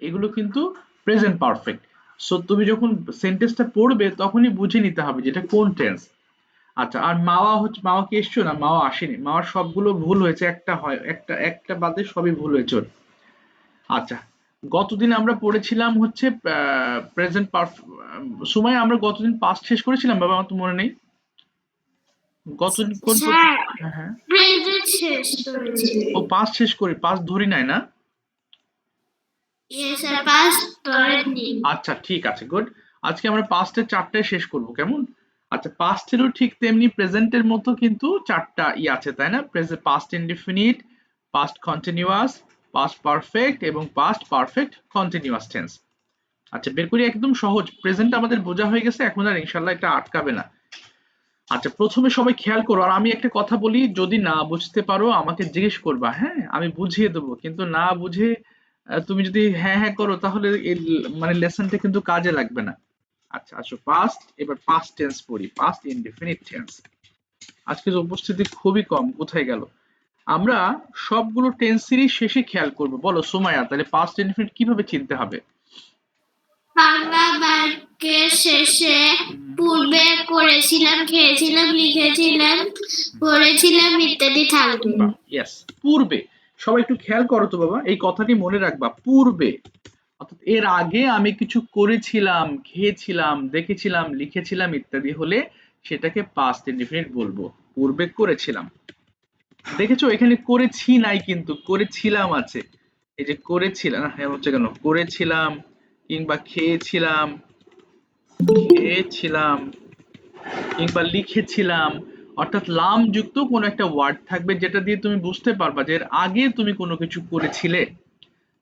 এগুলো কিন্তু present perfect. So তুমি যখন সেন্টেন্সটা পড়বে তখনই বুঝে নিতে হবে যে এটা কোন টেন্স। আচ্ছা, আর মাওয়া হচ্ছে, মাওয়া কি এসছো না? মাওয়া আসেনি, মাওয়ার সবগুলো ভুল হয়েছে, একটা হয়, একটা একটা বাদে সবই ভুল হয়েছে ওর। আচ্ছা, গতদিন আমরা পড়েছিলাম হচ্ছে প্রেজেন্ট সময় আমরা গতদিন পাস্ট শেষ করেছিলাম বাবা, আমার তো মনে নেই। গতদিন কোন স্যার হ্যাঁ হ্যাঁ, প্রেজেন্ট শেষ করেছি। ও পাস্ট শেষ করি, পাস্ট ধরি নাই না? ইয়েস স্যার, পাস করেননি। আচ্ছা ঠিক আছে, গুড। আজকে আমরা পাস্টের চারটায় শেষ করব, কেমন? আচ্ছা, পাস্টেরও ঠিক তেমনি প্রেজেন্টের মতো কিন্তু চারটা আছে, তাই না? Past indefinite, past continuous, past perfect এবং পাস্ট পারফেক্ট কন্টিনিউয়াস টেন্স। আচ্ছা, বের করি, একদম সহজ। প্রেজেন্ট আমাদের বোঝা হয়ে গেছে, এখন আর ইনশাল্লাহ এটা আটকাবে না। আচ্ছা, প্রথমে সবাই খেয়াল করো, আর আমি একটা কথা বলি, যদি না বুঝতে পারো আমাকে জিজ্ঞেস করবা, হ্যাঁ, আমি বুঝিয়ে দেবো, কিন্তু না বুঝে তুমি যদি হ্যাঁ হ্যাঁ করো তাহলে মানে লেসনটা কিন্তু কাজে লাগবে না। আচ্ছা আসো, পাস্ট, এবার পাস্ট টেন্স পড়ি, পাস্ট ইনডেফিনিট টেন্স। আজকের উপস্থিতি খুবই কম, কোথায় গেল? আমরা সবগুলো টেন্সেরই শেষে খেয়াল করব। বলো সুমাইয়া, তাহলে পাস্ট ইনডেফিনিট কিভাবে চিনতে হবে? বাংলা বাক্যের শেষে পূর্বে করেছিলাম, খেয়েছিলাম, লিখেছিলাম, পড়েছিলাম ইত্যাদি থাকবে। ইয়েস, পূর্বে। সবাই একটু খেয়াল করো তো বাবা, এই কথাটি মনে রাখবা, পূর্বে অর্থাৎ এর আগে আমি কিছু করেছিলাম, খেয়েছিলাম, দেখেছিলাম, লিখেছিলাম ইত্যাদি হলে সেটাকে পাস্ট ইনডেফিনিট বলবো। পূর্বে করেছিলাম, দেখেছো এখানে করেছি নাই, কিন্তু করেছিলাম আছে। এই যে করেছিলাম, হ্যাঁ হচ্ছে কেন, করেছিলাম কিংবা খেয়েছিলাম, খেয়েছিলাম কিংবা লিখেছিলাম, অর্থাৎ লাম যুক্ত কোনো একটা ওয়ার্ড থাকবে যেটা দিয়ে তুমি বুঝতে পারবা যে এর আগে তুমি কোনো কিছু করেছিলে।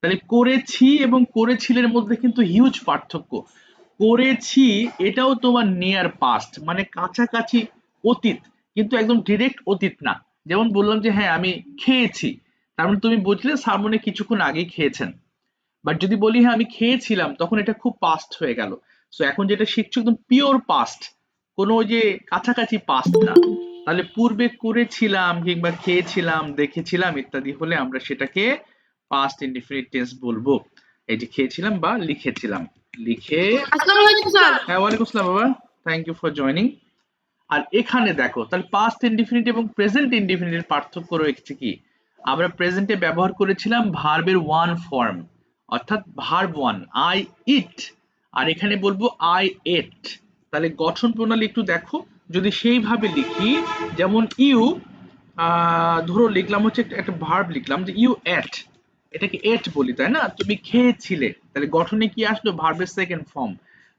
তাহলে করেছি এবং করেছিলের মধ্যে কিন্তু হিউজ পার্থক্য। করেছি এটাও তোমার নিয়ার পাস্ট, মানে কাছাকাছি অতীত, কিন্তু একদম ডিরেক্ট অতীত না। যেমন বললাম যে হ্যাঁ আমি খেয়েছি, তার মানে তুমি বুঝলে সামনে কিছুক্ষণ আগেই খেয়েছেন। বাট যদি বলি হ্যাঁ আমি খেয়েছিলাম, তখন এটা খুব পাস্ট হয়ে গেল। সো এখন যেটা শিখছো একদম পিওর পাস্ট, কোনো ওই যে কাছাকাছি পাস্ট না। তাহলে পূর্বে করেছিলাম কিংবা খেয়েছিলাম, দেখেছিলাম ইত্যাদি হলে আমরা সেটাকে পাস্ট ইনডিফিনিট টেন্স বলবো। এই যে খেয়েছিলাম বা লিখেছিলাম, লিখে। হ্যাঁ, ওয়ালাইকুম আসসালাম বাবা, থ্যাংক ইউ ফর জয়নিং। আর এখানে দেখো, তাহলে পাস্ট ইনডিফিনিট এবং প্রেজেন্ট ইনডিফিনিটের পার্থক্য রয়েছে কি? আমরা প্রেজেন্টে ব্যবহার করেছিলাম ভার্বের ওয়ান ফর্ম, অর্থাৎ ভার্ব ওয়ান, আই ইট। আর এখানে বলবো আই এট। তাহলে গঠন প্রণালী একটু দেখো, যদি সেইভাবে লিখি, যেমন ইউ, ধরো লিখলাম হচ্ছে একটা ভার্ব লিখলাম যে ইউ এট, এটাকে এট বলি তাই না? তুমি খেয়েছিলে, তাহলে গঠনে কি আসলো? ভার্বের সেকেন্ড ফর্ম।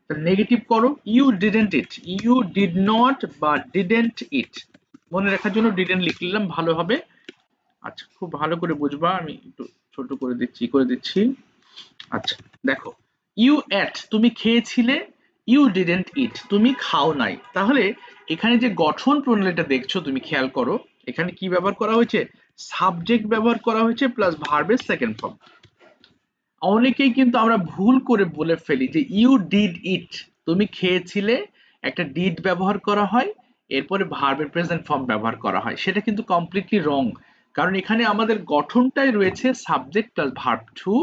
তাহলে নেগেটিভ করো, you didn't eat, you did not বা ডিডেন্ট ইট। মনে রাখার জন্য ডিডেন্ট লিখলাম, ভালো হবে। আচ্ছা, খুব ভালো করে বুঝবা, আমি একটু ছোট করে দিচ্ছি। আচ্ছা, দেখো, ইউ এট তুমি খেয়েছিলে, ইউ ডিডেন্ট ইট তুমি খাও নাই। তাহলে এখানে যে গঠন প্রণালীটা দেখছো তুমি খেয়াল করো, এখানে কি ব্যবহার করা হয়েছে? সাবজেক্ট ব্যবহার করা হয়েছে প্লাস ভার্বের সেকেন্ড ফর্ম। অনেকেই কিন্তু আমরা ভুল করে বলে ফেলি যে ইউ ডিড ইট, তুমি খেয়েছিলে, একটা ডিড ব্যবহার করা হয়, এরপরে ভার্বের প্রেজেন্ট ফর্ম ব্যবহার করা হয়, সেটা কিন্তু কমপ্লিটলি রং। কারণ এখানে আমাদের গঠনটাই রয়েছে subject plus verb two.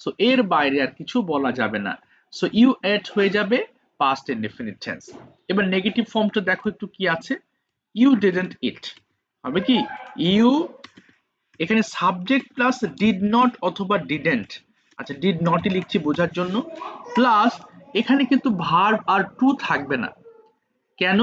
So এর বাইরে আর কিছু বলা যাবে না। সো ইউ এট হয়ে যাবে পাস্ট ইনডেফিনিট টেন্স। এবার নেগেটিভ ফর্মটা দেখো একটু কি আছে, ইউ ডিডন্ট ইট হবে কি? ইউ, এখানে সাবজেক্ট প্লাস ডিড নট অথবা ডিডেন্ট। আচ্ছা, ডিড নটই লিখছি বোঝার জন্য, প্লাস এখানে কিন্তু ভার্ব আর টু থাকবে না। কেন?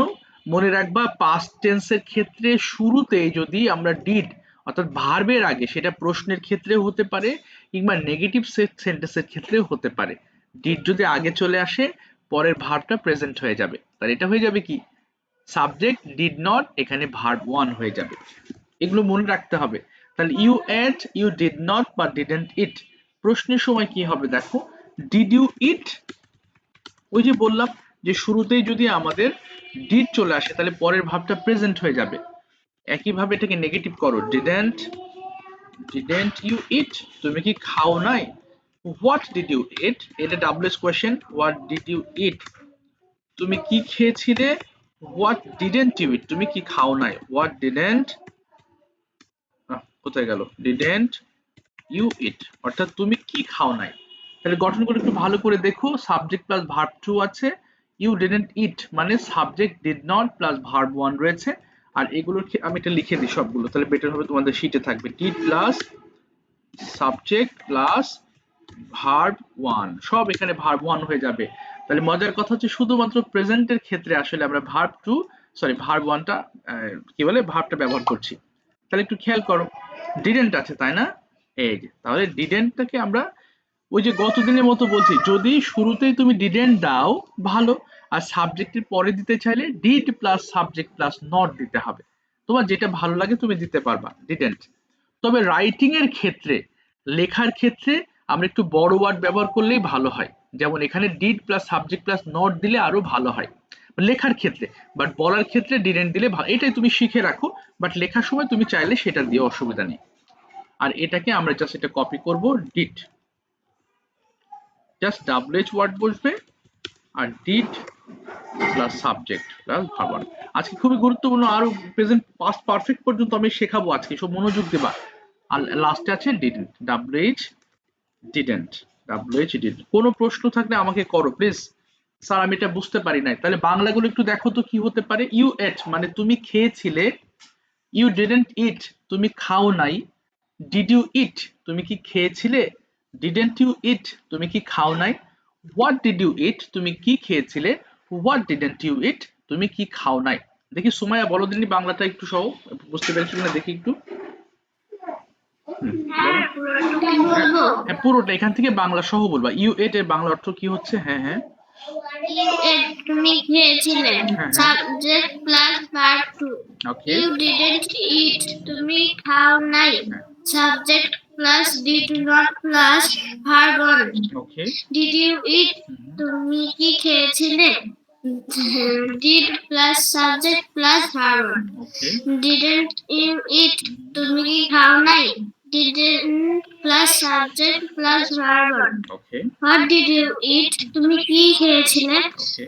মনে রাখবা পাস্ট টেন্সের ক্ষেত্রে শুরুতেই যদি আমরা ডিড অর্থাৎ ভার্বের আগে, সেটা প্রশ্নের ক্ষেত্রেও হতে পারে কিংবা নেগেটিভ সেন্টেন্সের ক্ষেত্রেও হতে পারে, ডিড যদি আগে চলে আসে পরের ভার্বটা প্রেজেন্ট হয়ে যাবে, তাহলে এটা হয়ে যাবে কি? সাবজেক্ট ডিড নট, এখানে ভার্ব ওয়ান হয়ে যাবে। এগুলো মনে রাখতে হবে। তাহলে you ate, you did not বা ডিডন্ট ইট। প্রশ্নের সময় কি হবে দেখো, ডিড ইউ ইট, ওই যে বললাম যে শুরুতেই যদি আমাদের ডিড চলে আসে তাহলে পরের ভাবটা প্রেজেন্ট হয়ে যাবে। একইভাবে এটাকে নেগেটিভ করো, ডিডেন্ট ইউ ইট, তুমি কি খাও নাই? হোয়াট ডিড ইউ ইট, এটা ডাবলস question, what did you eat, তুমি কি খেয়েছিলে? হোয়াট ডিডেন্ট ইউ ইট, তুমি কি খাও নাই? হোয়াট ডিডেন্ট, কোথায় গেল, ডিডেন্ট ইউ ইট, অর্থাৎ তুমি কি খাও নাই। তাহলে গঠনগুলো একটু ভালো করে দেখো। সাবজেক্ট প্লাস ভার্ব টু আছে, ইউ ডিডন্ট ইট মানে subject did not plus verb one রয়েছে। আর এগুলোর আমি এটা লিখে দিই সবগুলো, তাহলে বেটার হবে, তোমাদের শিটে থাকবে did plus subject plus verb one, সব এখানে ভার্ব ওয়ান হয়ে যাবে। তাহলে মজার কথা হচ্ছে শুধুমাত্র প্রেজেন্টের ক্ষেত্রে আসলে আমরা ভার্ব টু সরি ভার্ব ওয়ানটা কি বলে ভার্বটা ব্যবহার করছি। তাহলে একটু খেয়াল করো, ডিডেন্ট আছে তাই না, এই যে তাহলে ডিডেন্টটাকে আমরা ওই যে গতদিনের মতো বলছি, যদি শুরুতেই তুমি ডিডেন্ট দাও ভালো, আর সাবজেক্টের পরে দিতে চাইলে did plus subject plus not দিতে হবে, তোমার যেটা ভালো লাগে তুমি দিতে পারবা ডিডেন্ট। তবে রাইটিং এর ক্ষেত্রে, লেখার ক্ষেত্রে আমরা একটু বড় ওয়ার্ড ব্যবহার করলেই ভালো হয়, যেমন এখানে did plus subject plus not দিলে আরো ভালো হয় লেখার ক্ষেত্রে, বাট বলার ক্ষেত্রে ডিডেন্ট দিলে ভালো, এটাই তুমি শিখে রাখো। বাট লেখার সময় তুমি চাইলে সেটা দিয়ে অসুবিধা নেই। আর এটাকে আমরা জাস্ট এটা কপি করব, ডিড জাস্ট ডাব্লিউএইচ ওয়ার্ড বসবে আর did plus subject plus verb. আজকে খুবই গুরুত্বপূর্ণ, আরো প্রেজেন্ট পাস্ট পারফেক্ট পর্যন্ত আমি শেখাবো আজকে, সব মনোযোগ দেবা। আর লাস্টে আছে didn't, WH didn't, WH didn't. কোনো প্রশ্ন থাকলে আমাকে করো প্লিজ, স্যার আমি এটা বুঝতে পারি নাই। তাহলে বাংলাগুলো একটু দেখো তো কি হতে পারে। ইউ এট মানে তুমি খেয়েছিলে, ইউ ডিডন্ট ইট তুমি খাও নাই, ডিড ইউ ইট তুমি কি খেয়েছিলে, ডিডন্ট ইউ ইট তুমি কি খাও নাই, হোয়াট ডিড ইউ ইট তুমি কি খেয়েছিলে, হোয়াট ডিডন্ট ইউ ইট তুমি কি খাও নাই। দেখি সুমাইয়া বলো দিনই বাংলাটা একটু সহ, বুঝতে পেরেছো কিনা দেখি একটু। হ্যাঁ বলো। পুরোটাই হ্যাঁ বলবো। হ্যাঁ, পুরোটা এখান থেকে বাংলা সহ বলবা। ইউ এট এর বাংলা অর্থ কি হচ্ছে? হ্যাঁ হ্যাঁ ইউ এট তুমি খেয়েছিলে, হ্যাঁ হ্যাঁ subject plus verb two. Okay you didn't eat তুমি খাও নাই, subject plus did not plus verb one. Okay did you eat তুমি কি খেয়েছিলে, did plus subject plus verb one. Okay didn't you eat তুমি কি খাও নাই, didn't plus subject plus verb one. Okay what did you eat তুমি কি খেয়েছিলে, ওকে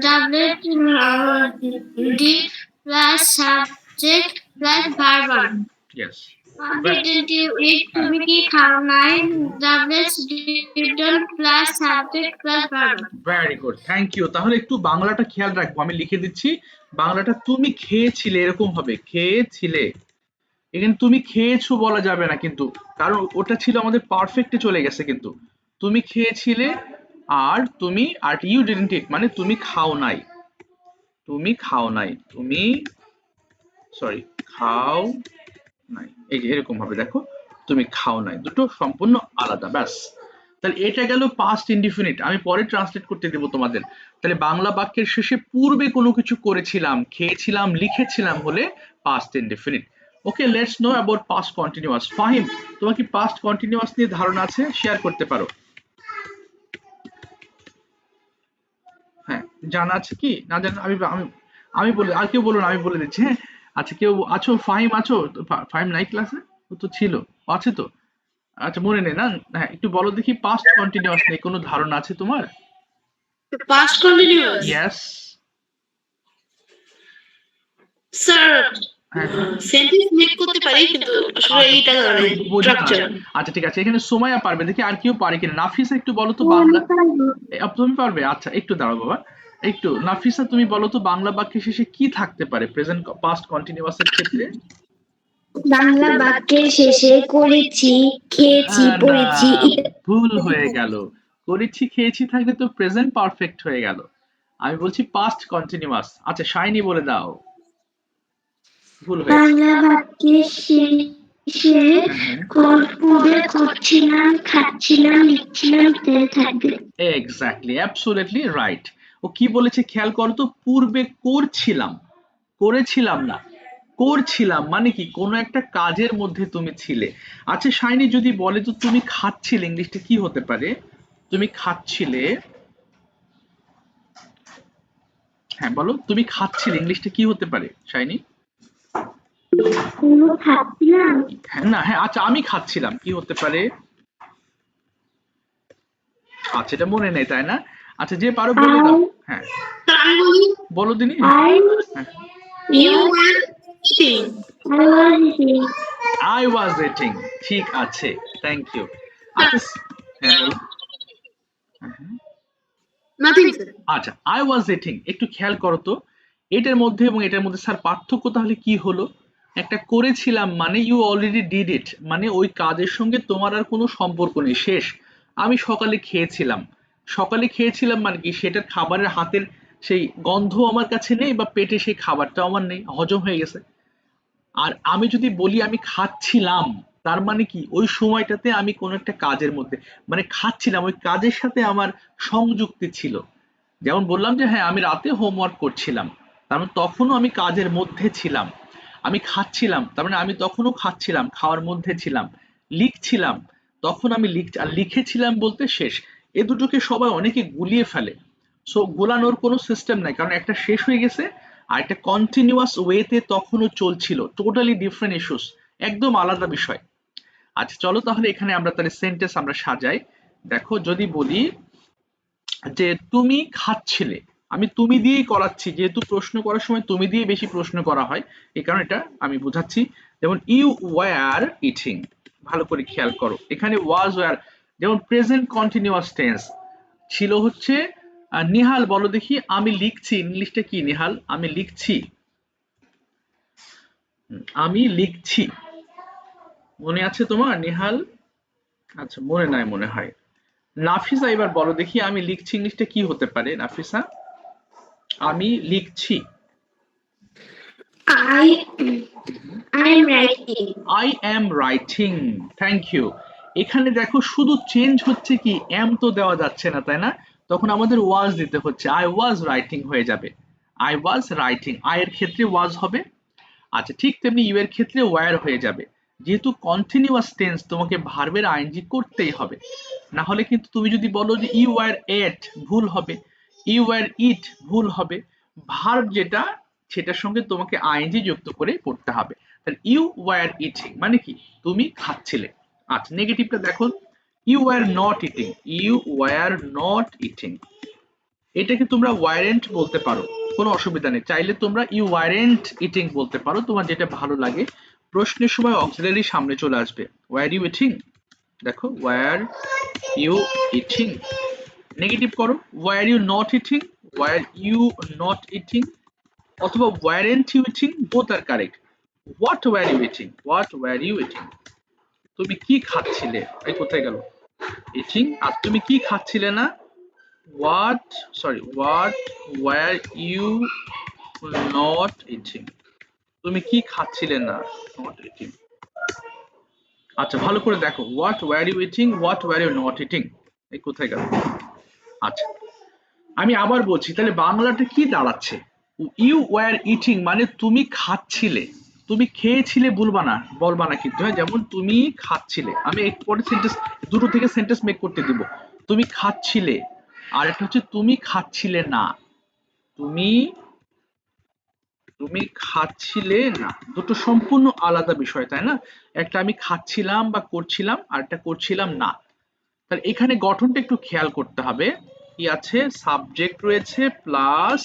ডাবলেট ডি plus subject plus verb one. Yes what didn't you eat তুমি কি খাও নাই, ডাবলেট didn't plus subject plus verb one. Very good, thank you. তাহলে একটু বাংলাটা খেয়াল রাখবো, আমি লিখে দিচ্ছি। বাংলাটা তুমি খেয়েছিলে এরকম হবে, খেয়েছিলে। এখানে তুমি খেয়েছো বলা যাবে না কিন্তু, কারণ ওটা ছিল আমাদের পারফেক্টে চলে গেছে কিন্তু। তুমি খেয়েছিলে আর তুমি আর ইউ ডিডন্ট ইট মানে তুমি খাও নাই, তুমি খাও নাই, তুমি সরি খাও নাই, এই যে এরকম ভাবে দেখো, তুমি খাও নাই, দুটো সম্পূর্ণ আলাদা, ব্যাস। তাহলে এটা গেল পাস্ট ইনডিফিনিট, আমি পরে ট্রান্সলেট করতে দেবো তোমাদের। তাহলে বাংলা বাক্যের শেষে পূর্বে কোনো কিছু করেছিলাম, খেয়েছিলাম, লিখেছিলাম হলে past indefinite. Okay, let's know about past continuous. Fahim, তোমার কি পাস্ট কন্টিনিউয়াস নিয়ে ধারণা আছে? শেয়ার করতে পারো। হ্যাঁ, জানা আছে কি না জানা, আমি আমি আমি বলে, আর কেউ বলুন, আমি বলে দিচ্ছি। হ্যাঁ, আচ্ছা কেউ আছো? ফাহিম আছো? ফাহিম নাই ক্লাসে? ও তো ছিল, আছে তো। আচ্ছা মনে নেই না, হ্যাঁ একটু বলো দেখি, পাস্ট কন্টিনিউয়াস নিয়ে কোনো ধারণা আছে তোমার? Past continuous. ইয়েস। স্যার হ্যাঁ সেন্টেন্স মেক করতে পারি কিন্তু আসলে এইটা জানা নাই বোঝো না। স্ট্রাকচার। আচ্ছা ঠিক আছে, এখানে সোমায়া পারবে, দেখি আর কেউ পারে কিনা। নাফিসা একটু বলো তো বাংলা। তুমি পারবে? আচ্ছা একটু দাঁড়াও বাবা, একটু। নাফিসা তুমি বলো তো বাংলা বাক্যের শেষে কি থাকতে পারে প্রেজেন্ট পাস্ট কন্টিনিউয়াস এর ক্ষেত্রে? বাংলা বাক্যের শেষে করেছি, খেয়েছি, না পড়েছি ভুল হয়ে গেল, করেছি খেয়েছি থাকলে তো প্রেজেন্ট পারফেক্ট হয়ে গেল, আমি বলছি পাস্ট কন্টিনিউয়াস। আচ্ছা শাইনি বলে দাও, ভুল হয়েছে। বাংলা বাক্যের শেষে হ্যাঁ পূর্বে করছিলাম, খাচ্ছিলাম, লিখছিলাম ইত্যাদি থাকবে। Exactly, absolutely right. ও কি বলেছে খেয়াল করো তো, পূর্বে করছিলাম, করেছিলাম না, করছিলাম মানে কি কোনো একটা কাজের মধ্যে তুমি ছিলে। আচ্ছা শাইনি যদি বলে তো তুমি খাচ্ছিলে, ইংলিশটা কি হতে পারে? তুমি খাচ্ছিলে, হ্যাঁ বলো, তুমি খাচ্ছিলে ইংলিশটা কি হতে পারে শাইনি? খাচ্ছিলাম, হ্যাঁ না, হ্যাঁ আচ্ছা আমি খাচ্ছিলাম কি হতে পারে? আচ্ছা এটা মনে নেই তাই না? আচ্ছা যে পারো বলে দাও। হ্যাঁ স্যার আমি বলি বলো দিনি। I হ্যাঁ you are eating. I was eating, ঠিক আছে, থ্যাংক ইউ। আচ্ছা হ্যাঁ বলো। Nothing sir. আচ্ছা, আই ওয়াজ ইটিং, একটু খেয়াল করো তো এটার মধ্যে এবং এটার মধ্যে স্যার পার্থক্য তাহলে কি হলো? একটা করেছিলাম মানে ইউ অলরেডি ডিড ইট, মানে ওই কাজের সঙ্গে তোমার আর কোনো সম্পর্ক নেই, শেষ। আমি সকালে খেয়েছিলাম, সকালে খেয়েছিলাম মানে কি সেটার খাবারের হাতের সেই গন্ধ আমার কাছে নেই, বা পেটে সেই খাবারটা আমার নেই, হজম হয়ে গেছে। আর আমি যদি বলি আমি খাচ্ছিলাম, তার মানে কি ওই সময়টাতে আমি কোনো একটা কাজের মধ্যে, মানে খাচ্ছিলাম, ওই কাজের সাথে আমার সংযুক্তি ছিল। যেমন বললাম যে হ্যাঁ আমি রাতে হোমওয়ার্ক করছিলাম, তার মানে তখনও আমি কাজের মধ্যে ছিলাম। আমি খাচ্ছিলাম, তার মানে আমি তখনও খাচ্ছিলাম, খাওয়ার মধ্যে ছিলাম। লিখছিলাম, তখন আমি আর লিখেছিলাম বলতে শেষ। এ দুটোকে সবাই অনেকে গুলিয়ে ফেলে। সো গোলানোর কোনো সিস্টেম নাই, কারণ একটা শেষ হয়ে গেছে আর একটা কন্টিনিউয়াস ওয়েতে তখনও চলছিল, টোটালি ডিফারেন্ট ইস্যুস, একদম আলাদা বিষয়। আচ্ছা চলো তাহলে এখানে আমরা তাহলে সেন্টেন্স আমরা সাজাই। দেখো যদি বলি যে তুমি খাচ্ছিলে, আমি তুমি দিয়েই করাচ্ছি, যেহেতু প্রশ্ন করার সময় তুমি দিয়ে বেশি প্রশ্ন করা হয়, এই কারণে এটা আমি বোঝাচ্ছি। যেমন ইউ ওয়্যার ইটিং, ভালো করে খেয়াল করো এখানে ওয়াজ ওয়্যার, যেমন প্রেজেন্ট কন্টিনিউয়াস টেন্স ছিল হচ্ছে নিহাল বলো দেখি আমি লিখছি, ইংলিশটা কি নিহাল? আমি লিখছি, আমি লিখছি, মনে আছে তোমার নিহাল? আচ্ছা মনে নাই মনে হয়। নাফিসা এবার বলো দেখি আমি লিখছি ইংলিশটা কি হতে পারে নাফিসা? আমি লিখছি। I I am writing. I am writing, thank you. এখানে দেখো শুধু চেঞ্জ হচ্ছে কি, অ্যাম তো দেওয়া যাচ্ছে না তাই না, তখন আমাদের ওয়াজ দিতে হচ্ছে, আই ওয়াজ রাইটিং হয়ে যাবে। আই ওয়াজ রাইটিং, আই এর ক্ষেত্রে ওয়াজ হবে। আচ্ছা ঠিক তেমনি ইউ এর ক্ষেত্রে ওয়্যার হয়ে যাবে। যেহেতু কন্টিনিউয়াস টেন্স তোমাকে ভার্বের আইএনজি করতেই হবে, না হলে কিন্তু তুমি যদি বলো যে ইউ ওয়্যার এট, ভুল হবে। ইউ ওয়্যার ইট, ভুল হবে। ভার্ব যেটা সেটার সঙ্গে তোমাকে আইএনজি যুক্ত করে পড়তে হবে। তাহলে ইউ ওয়্যার ইটিং মানে কি তুমি খাচ্ছিলে। আচ্ছা নেগেটিভটা দেখো, you were not eating, you were not eating, এটাকে তোমরা ওয়ারেন্ট বলতে পারো, কোনো অসুবিধা নেই, চাইলে তোমরা ইউ ওয়ারেন্ট ইটিং বলতে পারো, তোমার যেটা ভালো লাগে। প্রশ্নের সময় অক্সিলারি সামনে চলে আসবে, ওয়ার ইউ ইটিং, দেখো ওয়ার ইউ ইটিং। নেগেটিভ করো, were you not eating, were you not eating, অথবা weren't you eating, both are correct. What were you eating, what were you eating, তুমি কি খাচ্ছিলে, এই কোথায় গেল ইটিং, আর তুমি কি খাচ্ছিলে না, what what were you not eating, তুমি কি খাচ্ছিলে না, not eating। আচ্ছা ভালো করে দেখো, what were you eating, what were you not eating, এই কোথায় গেল। আচ্ছা আমি আবার বলছি, তাহলে বাংলাটা কি দাঁড়াচ্ছে? ইউ ওয়্যার ইটিং মানে তুমি খাচ্ছিলে, তুমি খেয়েছিলে বলবা না কিন্তু, হ্যাঁ যেমন তুমি খাচ্ছিলে, আমি একটু পরে সেন্টেন্স দুটো থেকে সেন্টেন্স মেক করতে দিব। তুমি খাচ্ছিলে, আর একটা হচ্ছে তুমি খাচ্ছিলে না, তুমি তুমি খাচ্ছিলে না, দুটো সম্পূর্ণ আলাদা বিষয় তাই না? একটা আমি খাচ্ছিলাম বা করছিলাম, আর একটা করছিলাম না। তাহলে এখানে গঠনটা একটু খেয়াল করতে হবে, কি আছে, সাবজেক্ট রয়েছে প্লাস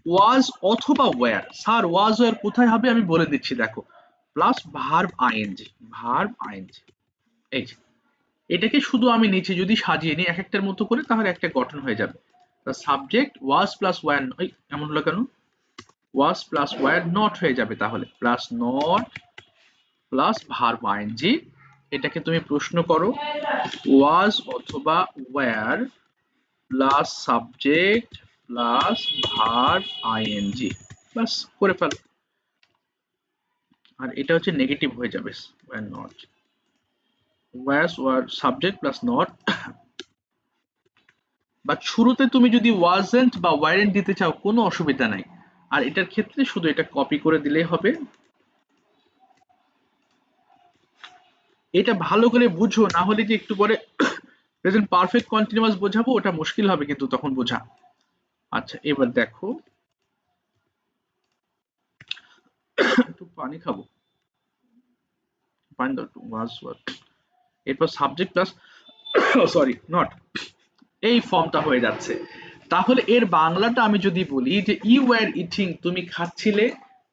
ওয়াজ অথবা ওয়্যার। স্যার ওয়াজ ওয়্যার কোথায় হবে আমি বলে দিচ্ছি, দেখো plus verb ING, verb ING, এই যে এটাকে শুধু আমি নিচে যদি সাজিয়ে নিই এক একটার মতো করে, তাহলে একটা গঠন হয়ে যাবে। সাবজেক্ট ওয়াজ প্লাস ওয়্যার, এমন হলো কেন, ওয়াজ প্লাস ওয়্যার নট হয়ে যাবে, তাহলে plus not plus verb ING. এটাকে তুমি প্রশ্ন করো, ওয়াজ অথবা were plus subject plus verb ING, বাস করে ফেলো। আর এটা হচ্ছে নেগেটিভ হয়ে যাবে, were not, was were subject plus not. বা শুরুতে তুমি যদি ওয়াজেন্ট বা ওয়ারেন্ট দিতে চাও কোনো অসুবিধা নাই, আর এটার ক্ষেত্রে শুধু এটা কপি করে দিলেই হবে। এটা ভালো করে বুঝো, না হলে যে একটু পরে প্রেজেন্ট পারফেক্ট কন্টিনিউয়াস বোঝাবো ওটা মুশকিল হবে কিন্তু তখন বোঝা। আচ্ছা এবার দেখো, একটু পানি খাবো, পানি দাও একটু, ওয়াজ ওয়ার, এরপর সাবজেক্ট প্লাস সরি নট, এই ফর্মটা হয়ে যাচ্ছে। তাহলে এর বাংলাটা আমি যদি বলি যে ইউ ওয়্যার ইটিং তুমি খাচ্ছিলে,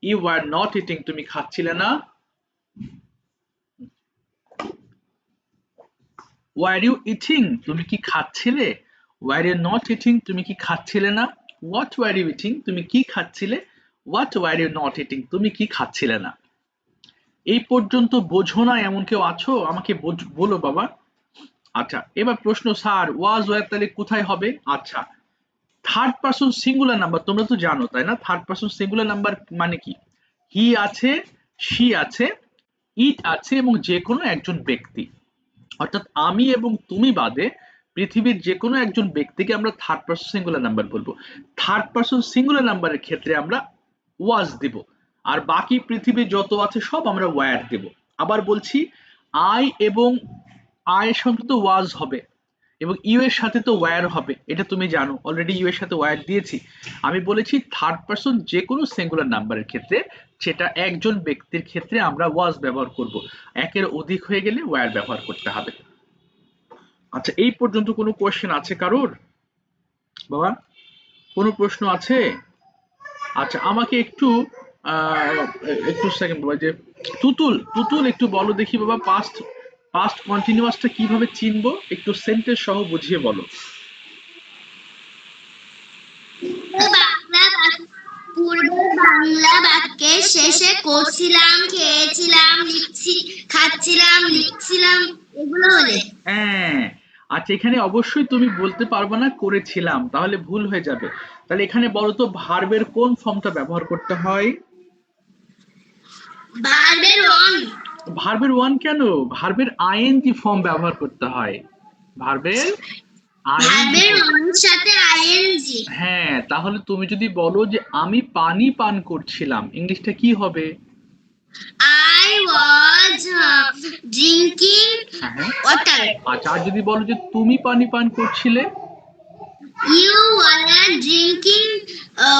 ইউ ওয়্যার নট ইটিং তুমি খাচ্ছিলে না, ওয়্যার ইউ ইটিং তুমি কি খাচ্ছিলে, ওয়ার ইউ নট ইটিং, তুমি কি খাচ্ছিলে না। হোয়াট ওয়ার ইউ ইটিং, তুমি কি খাচ্ছিলে। What were you not eating, তুমি কি খাচ্ছিলে না। এই পর্যন্ত বোঝো না এমন কেউ আছো, আমাকে বলো বাবা। আচ্ছা, এবার প্রশ্ন, স্যার ওয়াজ ওয়ার তাহলে কোথায় হবে। আচ্ছা, থার্ড পারসন সিঙ্গুলার নাম্বার তোমরা তো জানো তাই না, থার্ড পারসন সিঙ্গুলার নাম্বার মানে কি, হি আছে, শি আছে, ইট আছে এবং যে কোনো একজন ব্যক্তি, অর্থাৎ আমি এবং তুমি বাদে পৃথিবীর যে কোনো একজন ব্যক্তিকে আমরা থার্ড পারসন সিঙ্গুলার নাম্বার বলবো। থার্ড পারসন সিঙ্গুলার নাম্বারের ক্ষেত্রে আমরা ওয়াজ দিব, আর বাকি পৃথিবী যত আছে সব আমরা ওয়্যার দেব। আবার বলছি, আই এবং আয়ের সঙ্গে তো ওয়াজ হবে এবং ইউ এর সাথে তো ওয়্যার হবে, এটা তুমি জানো, অলরেডি ইউ এর সাথে ওয়্যার দিয়েছি। আমি বলেছি থার্ড পারসন যে কোনো সিঙ্গুলার নাম্বারের ক্ষেত্রে, সেটা একজন ব্যক্তির ক্ষেত্রে আমরা ওয়াজ ব্যবহার করব, একের অধিক হয়ে গেলে ওয়্যার ব্যবহার করতে হবে। আচ্ছা, এই পর্যন্ত কোনো কোয়েশ্চেন আছে কারোর বাবা, কোনো প্রশ্ন আছে। আচ্ছা, আমাকে একটু একটু সেকেন্ড বাবা, যে তুতুল তুতুল একটু বলো দেখি বাবা, পাস্ট পাস্ট কন্টিনিউয়াসটা কিভাবে চিনবো, একটু সেন্টেন্স সহ বুঝিয়ে বলো। পূর্বের বাংলা বাক্যের শেষে করছিলাম, খেয়েছিলাম, খাচ্ছিলাম, লিখছিলাম, এগুলো হলে। হ্যাঁ, আচ্ছা, এখানে অবশ্যই তুমি বলতে পারবে না করেছিলাম, তাহলে ভুল হয়ে যাবে। তাহলে এখানে বলো তো ভার্বের কোন ফর্মটা ব্যবহার করতে হয়। ভার্বের অন। ভার্বের ওয়ান কেন, ভার্বের আইএনজি ফর্ম ব্যবহার করতে হয়, ভার্বের আইএনজি। ভার্বের অনের সাথে আইএনজি। হ্যাঁ, তাহলে তুমি যদি বলো যে আমি পানি পান করছিলাম, ইংলিশটা কি হবে। I was drinking হ্যাঁ, water. আচ্ছা, আর যদি বলো যে তুমি পানি পান করছিলে। You were drinking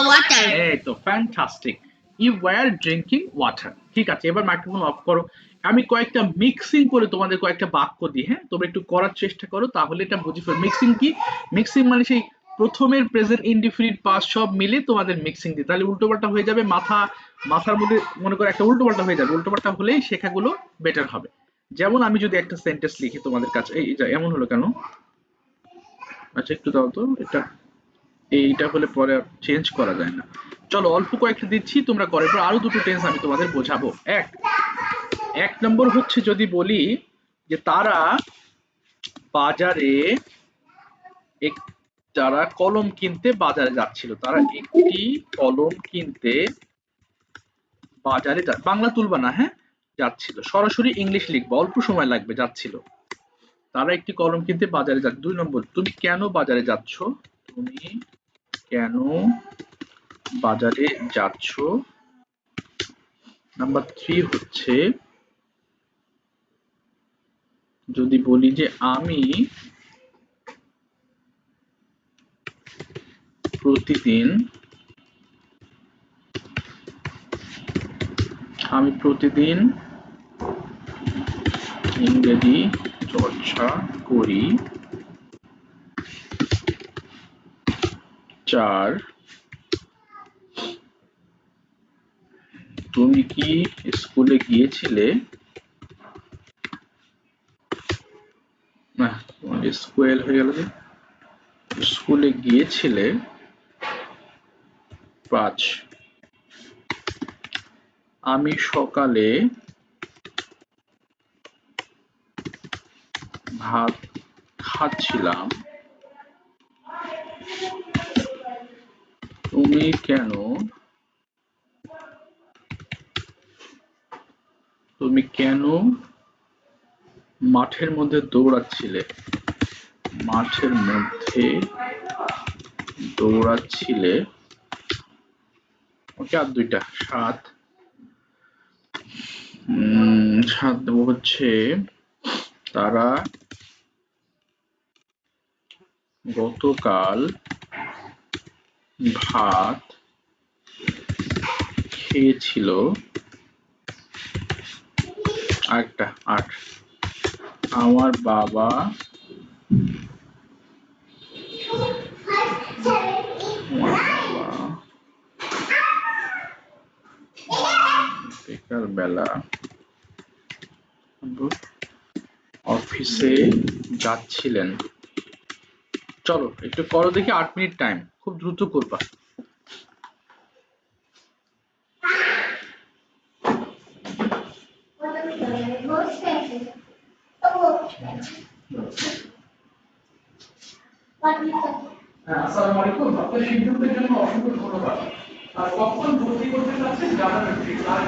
water. এই তো fantastic, you were drinking water. ঠিক আছে, এবার মাইক্রোফোন অফ করো। আমি কয়েকটা মিক্সিং করে তোমাদের কয়েকটা বাক্য দিই, হ্যাঁ তোমরা একটু করার চেষ্টা করো, তাহলে এটা বুঝে ফেলো। মিক্সিং কি, মিক্সিং মানে সেই প্রথমের প্রেজেন্ট ইনডিফিনিট পাস্ট সব মিলে তোমাদের মিক্সিং দিই, তাহলে উল্টোপাল্টা হয়ে যাবে, মাথার মধ্যে মনে করো একটা উল্টোপাল্টা হয়ে যাবে, উল্টোপাল্টা হলেই শেখাগুলো বেটার হবে। যেমন আমি যদি একটা সেন্টেন্স লিখি তোমাদের কাছে, এই এমন হলো কেন, আচ্ছা একটু দাও তো, এটা এইটা হলে পরে চেঞ্জ করা যায় না। চলো অল্প কয়েকটা দিচ্ছি, তোমরা করে পর আরো দুটো টেন্স আমি তোমাদের বোঝাবো। এক নম্বর হচ্ছে, যদি বলি যে তারা বাজারে তারা কলম কিনতে বাজারে যাচ্ছিল, তারা একটি কলম কিনতে বাজারে বাংলা তুলবা না, হ্যাঁ যাচ্ছিল, সরাসরি ইংলিশ লিখবা, অল্প সময় লাগবে, যাচ্ছিল। তারা একটি কলম কিনতে বাজারে যাচ্ছে। 2 নম্বর, তুমি কেন বাজারে যাচ্ছ, তুমি কেন বাজারে যাচ্ছ। নাম্বার 3 হচ্ছে, যদি বলি যে আমি প্রতিদিন ইংরেজি চর্চা করি। 4, তুমি কি স্কুলে গিয়েছিলে, না স্কুল হয়ে গেল, যে স্কুলে গিয়েছিলে। 5, আমি সকালে ভাত খাচ্ছিলাম। তুমি কেন মাঠের মধ্যে দৌড়াচ্ছিলে, ওকে, আর 2টা। 7 দেবো হচ্ছে, তারা গতকাল ভাত খেয়েছিল। আরেকটা 8, আমার বাবা বিকাল বেলা অফিসে যাচ্ছিলেন। চলো একটু করো দেখি, 8 মিনিট টাইম, খুব দ্রুত করবা। আসসালামু আলাইকুম, আপনার সিদ্ধান্তের জন্য অসংখ্য ধন্যবাদ। আর কখন ভর্তি করতে চাচ্ছেন জানাবেন প্লিজ। আর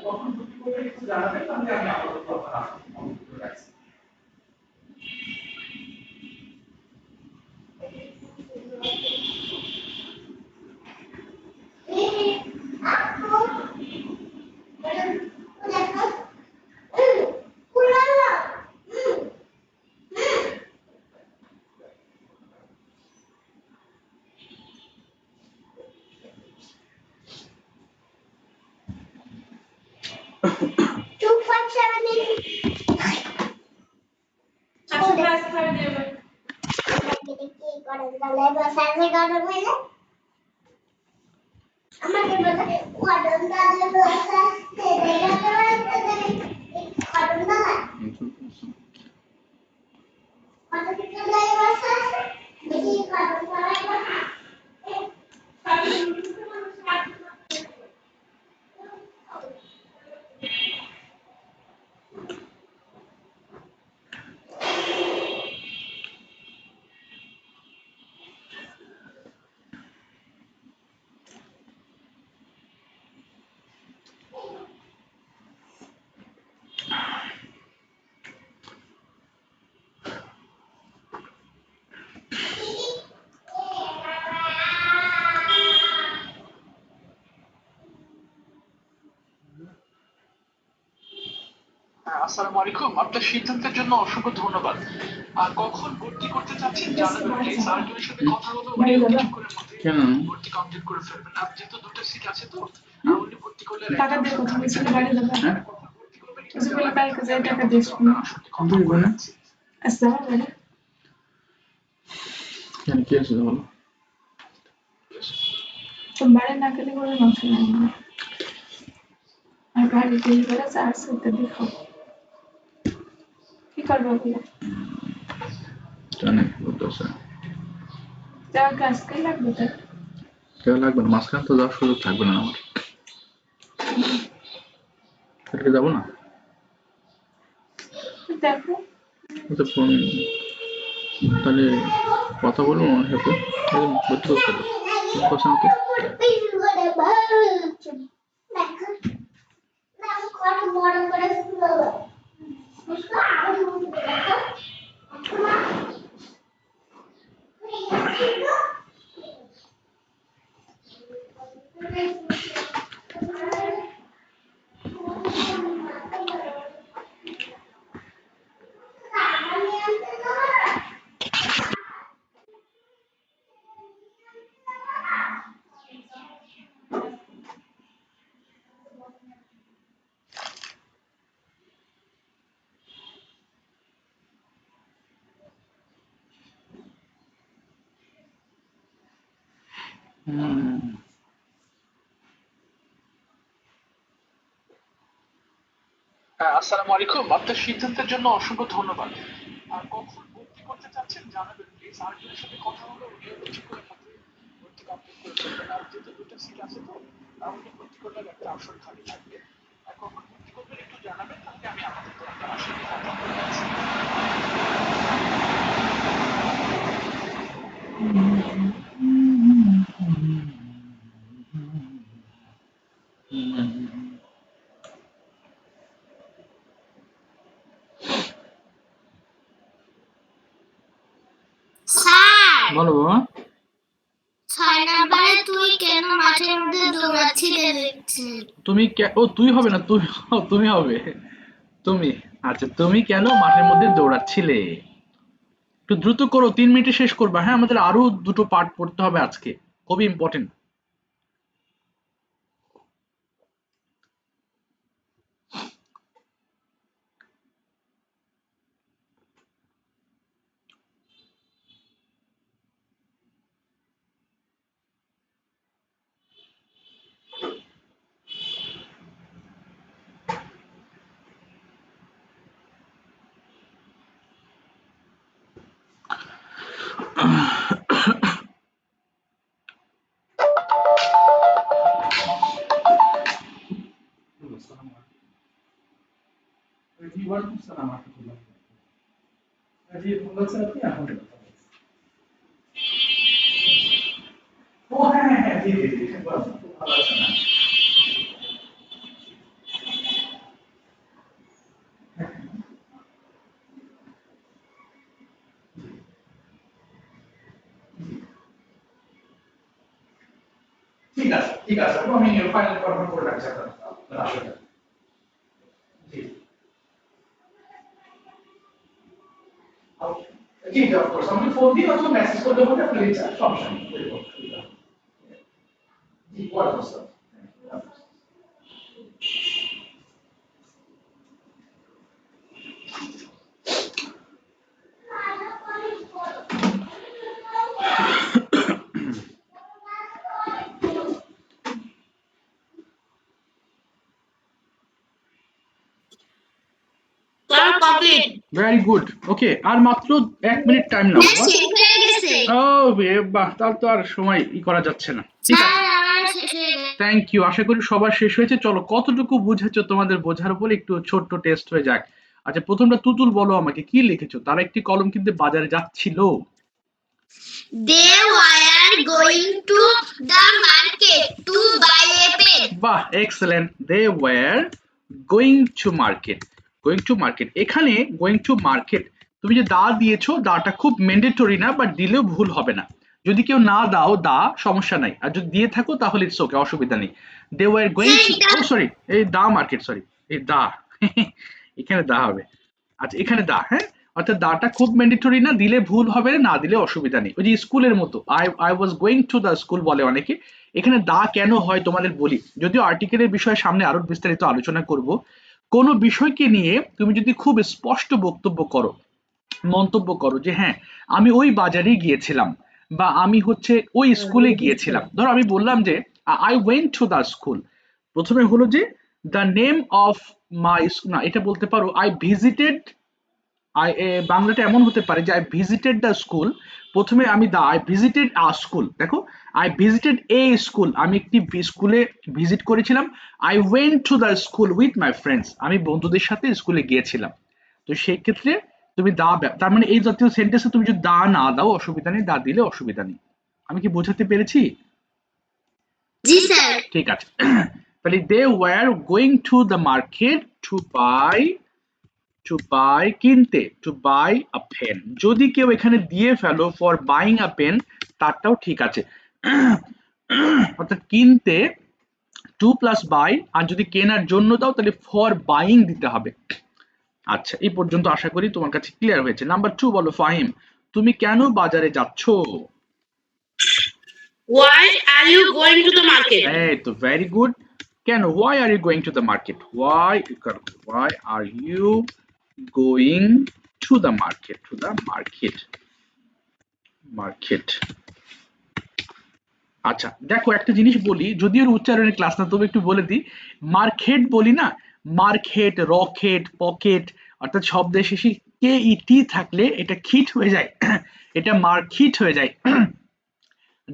কখন ভর্তি করতে একটু জানাবেন, তাহলে আমি আপাতত আপনার আসন করে রাখছি। আসসালামু আলাইকুম, আপনার সিদ্ধান্তের জন্য অসংখ্য ধন্যবাদ। আর কখন ভর্তি করতে চাচ্ছেন জানাবেন প্লিজ। আরেকজনের সাথে কথা হলো, উনি কিছুক্ষণের মধ্যে ভর্তি কমপ্লিট করে ফেলবেন। আর যেহেতু 2টা সিট আছে তো, উনি ভর্তি করলে টাকা দিয়ে কথা বলছিল বাড়ি যাবে ওগুলো ব্যাংকে যায় টাকা দিয়ে দুইব না আচ্ছা মানে কেন কি আছে বলো। তো বাড়ি না গেলে কোনো মাংস নাই আর গাড়ি দিয়ে করে চার্জ করতে দেখো কি করবো বলে জানি বলতেছে যাওয়ার আজকে লাগবে তাই কেউ লাগবে না, মাঝখানে তো যাওয়ার সুযোগ থাকবে না আমার। কালকে যাবো না, দেখো তো ফোন তাহলে কথা বলবো আমার সাথে, ভর্তি করতে হবে কথা নাকি। আসসালামু আলাইকুম, আপনার সিদ্ধান্তের জন্য অসংখ্য ধন্যবাদ। আর কখন ভর্তি করতে চাচ্ছেন জানাবেন প্লিজ। আরেকজনের সাথে কথা হলো, উনি কিছুক্ষণের মধ্যে ভর্তি কমপ্লিট করে ফেলবেন। আর যেহেতু 2টা সিট আছে তো, উনি ভর্তি করলে একটা আসন খালি থাকবে। আর কখন ভর্তি করবেন একটু জানাবেন, তাহলে আমি আপাতত আপনার আসলে কথা বলে রাখছি। স্যার বলো বাবা। 6 নম্বরে তুই কেন মাঠের মধ্যে দৌড়াচ্ছিলে দেখছি তুমি ও তুই হবে না, তুমি হবে তুমি। আচ্ছা, তুমি কেন মাঠের মধ্যে দৌড়াচ্ছিলে? একটু দ্রুত করো, 3 মিনিটে শেষ করবা। হ্যাঁ, আমাদের আরো 2টো পার্ট পড়তে হবে আজকে, খুবই ইম্পর্টেন্ট। ঠিক আছে ঠিক আছে, আমি ফাইনাল কনফার্ম করে রাখছি আপনার আসলে। জি জি অফ কোর্স, আমাকে ফোন দিয়ে অথবা মেসেজ করলে হবে, আপনি রিচার্জ সমস্যা নেই। জি ওয়ালাইকুম আসসালাম। Sir complete. ভেরি গুড, ওকে, আর মাত্র 1 মিনিট টাইম নাও। শেষ হয়ে গেছে ও বাহ, তাহলে তো আর সময় করা যাচ্ছে না। ঠিক স্যার আছে, আমার শেষ হয়ে গেছে থ্যাংক ইউ, আশা করি সবার শেষ হয়েছে। চলো কতটুকু বুঝেছো তোমাদের বোঝার উপর একটু ছোট্ট টেস্ট হয়ে যাক। আচ্ছা, প্রথমটা তুতুল বলো আমাকে কি লিখেছো। তারা একটি কলম কিনতে বাজারে যাচ্ছিল। They were going to the market to buy a pen. বাহ, excellent, they were going to market. Going to market, এখানে গোয়িং টু মার্কেট তুমি যে দা দিয়েছো, দাটা খুব ম্যান্ডেটরি না, বাট দিলেও ভুল হবে না। যদি কেউ না দাও দা, সমস্যা নাই, আর যদি দিয়ে থাকো তাহলে ইটস ওকে, অসুবিধা নেই। They were going to, oh sorry, এই দা মার্কেট, সরি, এই দা এখানে দা হবে। আচ্ছা, এখানে দা, হ্যাঁ, অর্থাৎ দাটা খুব ম্যান্ডেটরি না, দিলে ভুল হবে না, না দিলে অসুবিধা নেই। ওই যে স্কুলের মতো, I was going to the school বলে অনেকে। এখানে দা কেন হয় তোমাদের বলি, যদিও আর্টিকেলের বিষয়ে সামনে আরো বিস্তারিত আলোচনা করব। কোনো বিষয়কে নিয়ে তুমি যদি খুব স্পষ্ট বক্তব্য করো, মন্তব্য করো যে হ্যাঁ আমি ওই বাজারে গিয়েছিলাম, বা আমি হচ্ছে ওই স্কুলে গিয়েছিলাম। ধরো আমি বললাম যে I went to the school, প্রথমে হলো যে দ্য নেম অফ মাই, না এটা বলতে পারো আই ভিজিটেড, বাংলাটা এমন হতে পারে যে আই ভিজিটেড দ্য স্কুল। প্রথমে আমি দা আই ভিজিটেড আ স্কুল, দেখো আই ভিজিটেড এ স্কুল, আমি একটি স্কুলে ভিজিট করেছিলাম। I went to the school with my friends, আমি বন্ধুদের সাথে স্কুলে গিয়েছিলাম। তো সেই ক্ষেত্রে তুমি দা, তার মানে এই জাতীয় সেন্টেন্সে তুমি যদি দা না দাও অসুবিধা নেই, দা দিলে অসুবিধা নেই। আমি কি বোঝাতে পেরেছি? জি স্যার ঠিক আছে, তাহলে they were going to the market to buy, কিনতে, টু বাই আ পেন। যদি কেউ এখানে দিয়ে ফেলো ফর বাইং আ পেন, তারটাও ঠিক আছে। অর্থাৎ কিনতে টু প্লাস বাই, আর যদি কেনার জন্য দাও তাহলে ফর বাইং দিতে হবে। আচ্ছা, এই পর্যন্ত আশা করি তোমার কাছে ক্লিয়ার হয়েছে। নাম্বার 2 বলো ফাহিম, তুমি কেন বাজারে যাচ্ছ? Why are you going to the market? এই তো ভেরি গুড। কেন, why are you going to the market? Why are you going to the market? To the market. আচ্ছা দেখো, একটা জিনিস বলি, যদিও এর উচ্চারণের ক্লাস না, তবে একটু বলে দিই। মার্কেট বলি না, মার্কেট, রকেট, পকেট, অর্থাৎ শব্দের শেষে কে ই টি থাকলে এটা খিট হয়ে যায়, এটা মার্কিট হয়ে যায়।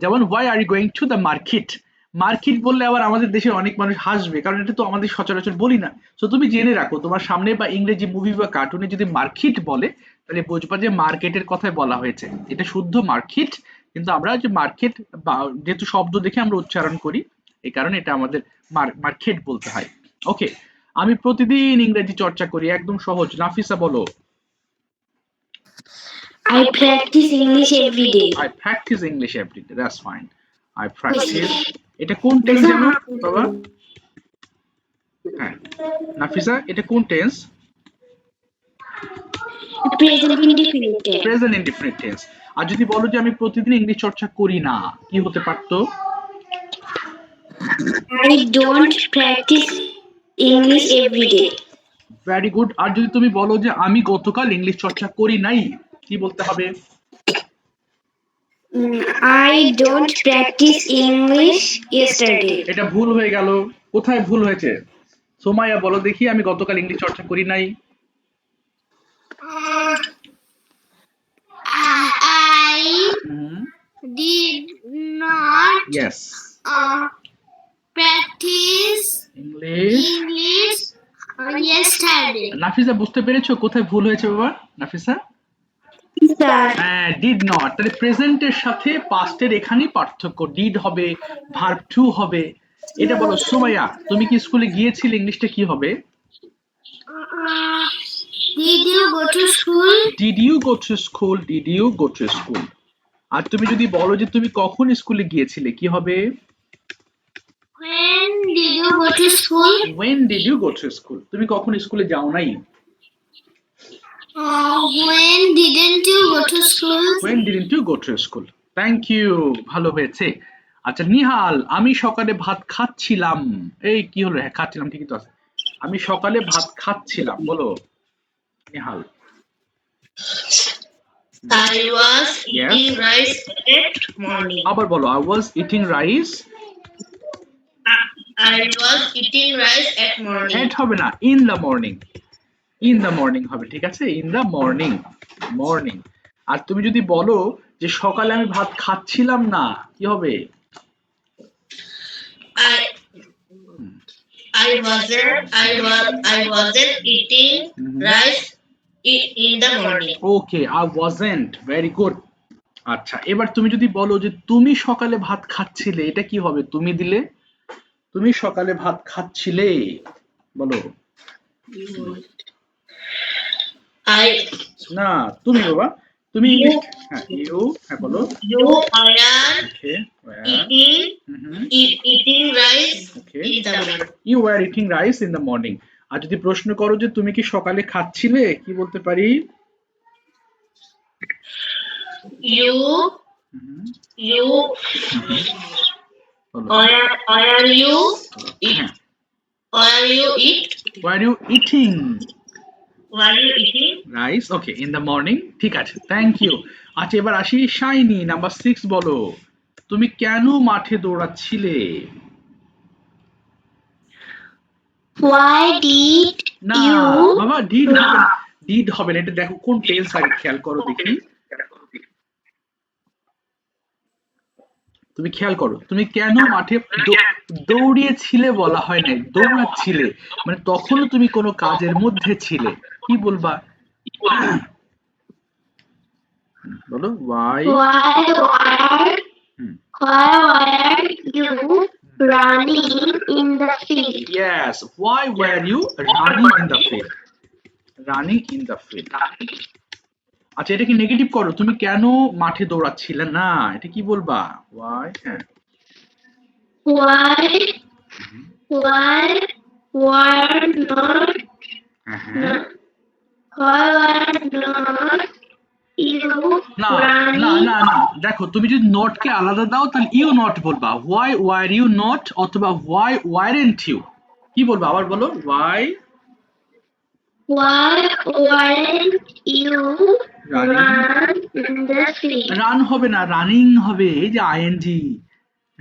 যেমন why are you going to the market, market বললে আবার আমাদের দেশে অনেক মানুষ হাসবে, কারণ এটা তো আমাদের সচরাচর বলি না। তো তুমি জেনে রাখো, তোমার সামনে বা ইংরেজি মুভি বা কার্টুনে যদি মার্কেট বলে, তাহলে বুঝবা যে মার্কেটের কথাই বলা হয়েছে। এটা শুদ্ধ মার্কেট, কিন্তু আমরা যে মার্কেট যেহেতু শব্দ দেখে আমরা উচ্চারণ করি, এই কারণে এটা আমাদের মার্কেট বলতে হয়। ওকে, আমি প্রতিদিন ইংরেজি চর্চা করি, একদম সহজ। নাফিসা বলো। I practice English every day. I practice English every day. That's fine. I practice. এটা কোন টেন্স জানো বাবা? হ্যাঁ নাফিসা, এটা কোন tense? Present indefinite tense. Present indefinite tense. আর যদি বলো যে আমি প্রতিদিন ইংলিশ চর্চা করি না, কি হতে পারতো? I don't practice English every day. Very good. আর যদি তুমি বলো যে আমি গতকাল ইংলিশ চর্চা করি নাই, কি বলতে হবে? I don't practice English yesterday. এটা ভুল হয়ে গেল। কোথায় ভুল হয়েছে? সোমাইয়া বলো দেখি, আমি গতকাল ইংলিশ চর্চা করি নাই। I did not Yes. practice English. English yesterday. Nafisa বুঝতে পেরেছো কোথায় ভুল হয়েছে বাবা? নাফিসা? Sir. হ্যাঁ, did not। তাহলে প্রেজেন্টের সাথে পাস্টের এখানেই পার্থক্য। did হবে, ভার্ব টু হবে। এটা বলো সুমাইয়া, তুমি কি স্কুলে গিয়েছিলে? ইংলিশটা কি হবে? Did you go to school? Did you go to school? Did you go to school? আর তুমি যদি বলো যে তুমি কখন স্কুলে গিয়েছিলে, কি হবে? When did you go to school? When did you go to school? তুমি কখন স্কুলে যাও নাই? When didn't you go to school? When didn't you go to school? Thank you, ভালো হয়েছে। আচ্ছা নিহাল, আমি সকালে ভাত খাচ্ছিলাম। এই কি হলো? হ্যাঁ খাচ্ছিলাম, ঠিকই তো আছে। আমি সকালে ভাত খাচ্ছিলাম, বলো Nihal. I was Yes. eating rice at morning. আবার বলো, I was eating rice। I was eating rice at morning. At হবে না, in the morning। In the morning হবে, ঠিক আছে? In the morning, morning। আর তুমি যদি বলো যে সকালে আমি ভাত খাচ্ছিলাম না, কি হবে? I wasn't eating rice in the morning. Okay, I wasn't, very good। আচ্ছা এবার তুমি যদি বলো যে তুমি সকালে ভাত খাচ্ছিলে, এটা কি হবে? তুমি দিলে, তুমি সকালে ভাত খাচ্ছিলে, বলো। না তুমি বাবা, তুমি ইংলিশ, হ্যাঁ ইউ, হ্যাঁ বলো। You are okay, eating rice okay, in the morning. You are eating rice in the morning. আর যদি প্রশ্ন করো যে তুমি কি সকালে খাচ্ছিলে, কি বলতে পারি? You বলো। are you হ্যাঁ, are you eat were you eating were you eating rice? Okay, in the morning, ঠিক আছে, থ্যাংক ইউ। আচ্ছা এবার আসি শাইনি, নাম্বার 6 বলো, তুমি কেন মাঠে দৌড়াচ্ছিলে? Why did না you? বাবা, ডিড হবে না, ডিড হবে না। এটা দেখো কোন টেন্স আগে খেয়াল করো দেখি। তুমি খেয়াল করো, তুমি কেন মাঠে দৌড়িয়েছিলে বলা হয় নাই, দৌড়াচ্ছিলে, মানে তখনও তুমি কোনো কাজের মধ্যে ছিলে। কি বলবা? বলো, why Why were you running in the field? yes, why were you running in the field? Running in the field। আচ্ছা এটা কি নেগেটিভ করো, তুমি কেন মাঠে দৌড়াচ্ছিলে না, এটা কি বলবা? why, হ্যাঁ Why were not হ্যাঁ why were not you না না running? না না, দেখো তুমি যদি নট কে আলাদা দাও তাহলে ইউ নট বলবা, why were you not অথবা why weren't you। কি বলবা? আবার বলো, why weren't you run in the field? Run হবে না, রানিং হবে। এই যে আইএনজি,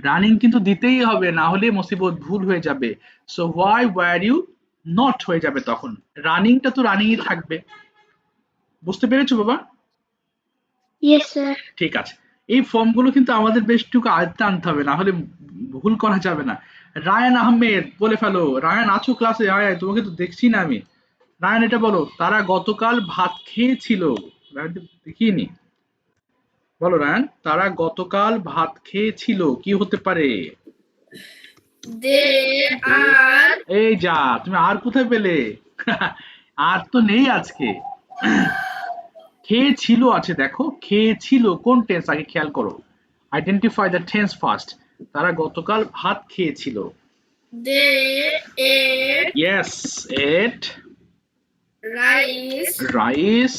রানিং কিন্তু দিতেই হবে, না হলে মুসিবত, ভুল হয়ে যাবে। So why were you not হয়ে যাবে তখন, রানিংটা তো রানিংই থাকবে। বুঝতে পেরেছো বাবা? Yes, sir. ঠিক আছে, এই ফর্মগুলো কিন্তু আমাদের বেশটুকু আয়ত্তে আনতে হবে, না হলে ভুল করা যাবে না। রায়ান আহমেদ বলে ফেলো, রায়ান আছো ক্লাসে? আয় আয়, তোমাকে তো দেখছি না আমি। রায়ান এটা বলো, তারা গতকাল ভাত খেয়েছিল। রায়ান তো দেখিনি, বলো রায়ান, তারা গতকাল ভাত খেয়েছিল, কি হতে পারে? they are এই যা, তুমি আর কোথায় পেলে? আর তো নেই আজকে। খেয়েছিল আছে, দেখো খেয়েছিল কোন টেন্স আগে খেয়াল করো, আইডেন্টিফাই দ্য টেন্স ফার্স্ট। তারা গতকাল ভাত খেয়েছিল। they ate yes, at rice rice,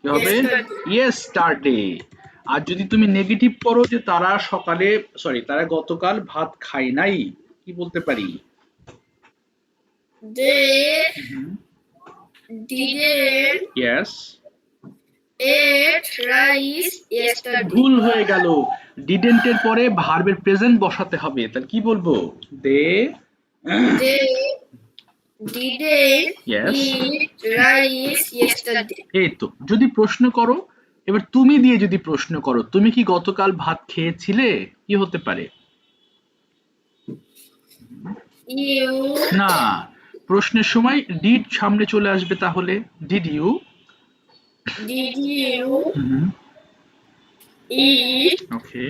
কি হবে? Yesterday. ইয়েস্টারডে। আর যদি তুমি নেগেটিভ করো যে তারা সকালে, সরি তারা গতকাল ভাত খায় নাই, কি বলতে পারি? they didn't yes, eat rice yesterday. ভুল হয়ে গেল, ডিডেন্ট এর পরে ভার্বের প্রেজেন্ট বসাতে হবে। তাহলে কি বলবো? দে They didn't Yes. eat rice yesterday. এই তো, যদি প্রশ্ন করো এবার তুমি দিয়ে যদি প্রশ্ন করো, তুমি কি গতকাল ভাত খেয়েছিলে, কি হতে পারে? You না, প্রশ্নের সময় ডিড সামনে চলে আসবে, তাহলে did you did you eat okay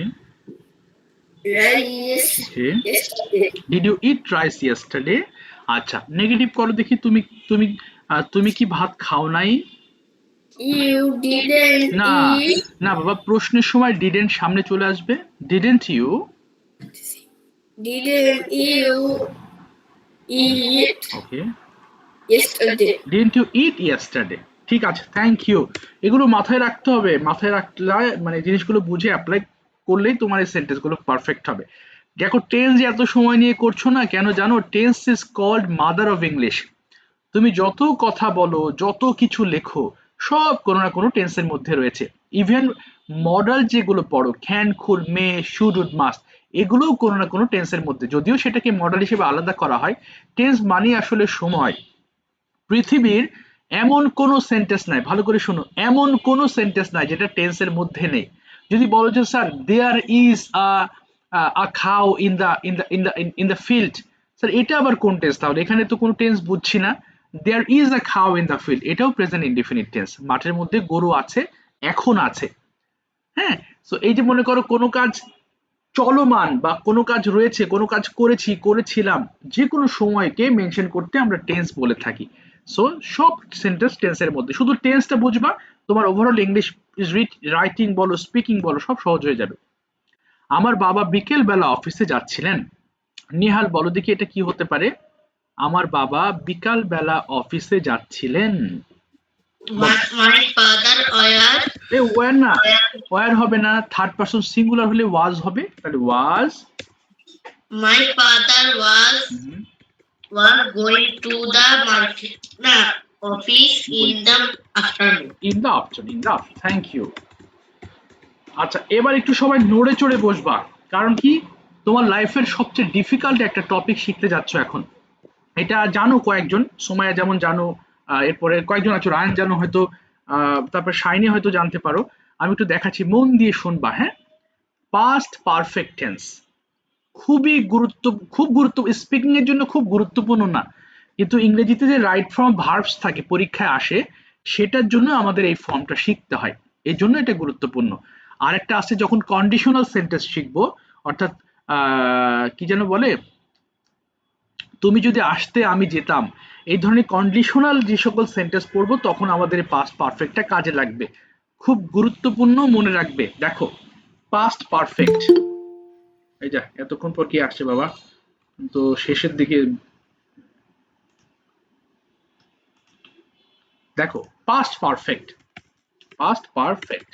rice okay yesterday? Did you eat rice yesterday. আচ্ছা, নেগেটিভ করো দেখি, তুমি তুমি তুমি কি ভাত খাও নাই? You didn't না eat না বাবা, প্রশ্নের সময় ডিডেন্ট সামনে চলে আসবে। Didn't you didn't you eat okay yesterday? Didn't you eat yesterday. ঠিক আছে, থ্যাংক ইউ। এগুলো মাথায় রাখতে হবে, মাথায় রাখলে মানে জিনিসগুলো বুঝে অ্যাপ্লাই করলেই তোমার এই সেন্টেন্সগুলো পারফেক্ট হবে। দেখো, টেন্স যে এত সময় নিয়ে করছো না কেন জানো? Tense is called mother of English. তুমি যত কথা বলো, যত কিছু লেখো, সব কোনো না কোনো টেন্সের মধ্যে রয়েছে। ইভেন মডেল যেগুলো পড়ো, can, could, may, should, would, must, এগুলোও কোনো না কোনো টেন্সের মধ্যে, যদিও সেটাকে মডেল হিসেবে আলাদা করা হয়। টেন্স মানে আসলে সময়। পৃথিবীর এমন কোনো সেন্টেন্স নাই, ভালো করে শোনো, এমন কোনো সেন্টেন্স নাই যেটা টেন্সের মধ্যে নেই। যদি বলো যে sir there is a cow in the in the field, sir এটা আবার কোন টেন্স? তাহলে এখানে তো কোনো টেন্স বুঝছি না। দেয়ার is a cow in the field, এটাও প্রেজেন্ট ইনডিফিনিট টেন্স। মাঠের মধ্যে গরু আছে, এখন আছে। হ্যাঁ, সো এই যে মনে করো কোনো কাজ চলমান বা কোনো কাজ রয়েছে, কোনো কাজ করেছি, করেছিলাম, যে কোনো সময়কে মেনশন করতে আমরা টেন্স বলে থাকি। সো সব সেন্টেন্স টেন্সের মধ্যে, শুধু টেন্সটা বুঝবা, তোমার ওভারঅল ইংলিশ রাইটিং বলো, স্পিকিং বলো, সব সহজ হয়ে যাবে। আমার বাবা বিকেল বেলা অফিসে যাচ্ছিলেন। নিহাল, বলো দেখি এটা কি হতে পারে? আমার বাবা বিকাল বেলা অফিসে যাচ্ছিলেন। My father were এ ওয়ার না, ওয়ার হবে না, থার্ড পারসন সিঙ্গুলার হলে ওয়াজ হবে, তাহলে was my father was going to the market office in the afternoon. In the afternoon, in the afternoon, thank you. আচ্ছা, এবার একটু সবাই নড়ে চড়ে বসবা, কারণ কি, তোমার লাইফের সবচেয়ে ডিফিকাল্ট একটা টপিক শিখতে যাচ্ছ এখন। এটা জানো কয়েকজন, সোমায়া যেমন জানো, এরপরে কয়েকজন আছো, রায়ান জানো হয়তো, তারপর শাইনি হয়তো জানতে পারো। আমি একটু দেখাচ্ছি, মন দিয়ে শুনবা, হ্যাঁ? পাস্ট পারফেক্ট টেন্স খুব গুরুত্ব, স্পিকিং এর জন্য খুব গুরুত্বপূর্ণ না, কিন্তু ইংরেজিতে যে রাইট ফর্ম ভার্বস থাকে, পরীক্ষায় আসে, সেটার জন্য আমাদের এই ফর্মটা শিখতে হয়, এই জন্য এটা গুরুত্বপূর্ণ। আর একটা আছে, যখন কন্ডিশনাল সেন্টেন্স শিখবো, অর্থাৎ কি যেন বলে, তুমি যদি আসতে আমি যেতাম, এই ধরনের কন্ডিশনাল যে সকল সেন্টেন্স পড়বো, তখন আমাদের পাস্ট পারফেক্টটা কাজে লাগবে। খুব গুরুত্বপূর্ণ, মনে রাখবে। দেখো, পাস্ট পারফেক্ট, এই যা এতক্ষণ পর কি আসছে বাবা, তো শেষের দিকে দেখো, পাস্ট পারফেক্ট, পাস্ট পারফেক্ট।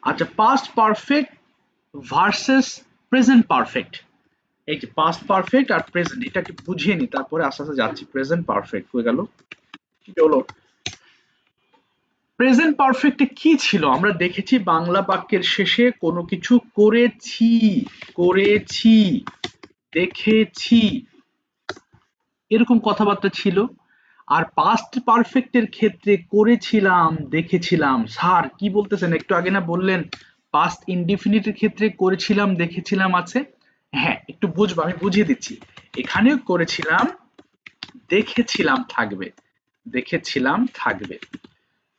আচ্ছা, past perfect versus present perfect. এই যে পাস্ট পারফেক্ট আর প্রেজেন্ট, এটাকে বুঝিয়ে নি, তারপরে আস্তে আস্তে যাচ্ছি। প্রেজেন্ট পারফেক্ট হয়ে গেল, কি হলো? প্রেজেন্ট পারফেক্টে কি ছিল? আমরা দেখেছি বাংলা বাক্যের শেষে কোনো কিছু করেছি, করেছি, দেখেছি, এরকম কথাবার্তা ছিল। আর পাস্ট পারফেক্টের ক্ষেত্রে করেছিলাম, দেখেছিলাম। স্যার কি বলতেছেন? একটু আগে না বললেন পাস্ট ইনডিফিনিটের ক্ষেত্রে করেছিলাম, দেখেছিলাম আছে। হ্যাঁ, একটু বুঝবো, আমি বুঝিয়ে দিচ্ছি। এখানেও করেছিলাম, দেখেছিলাম থাকবে, দেখেছিলাম থাকবে।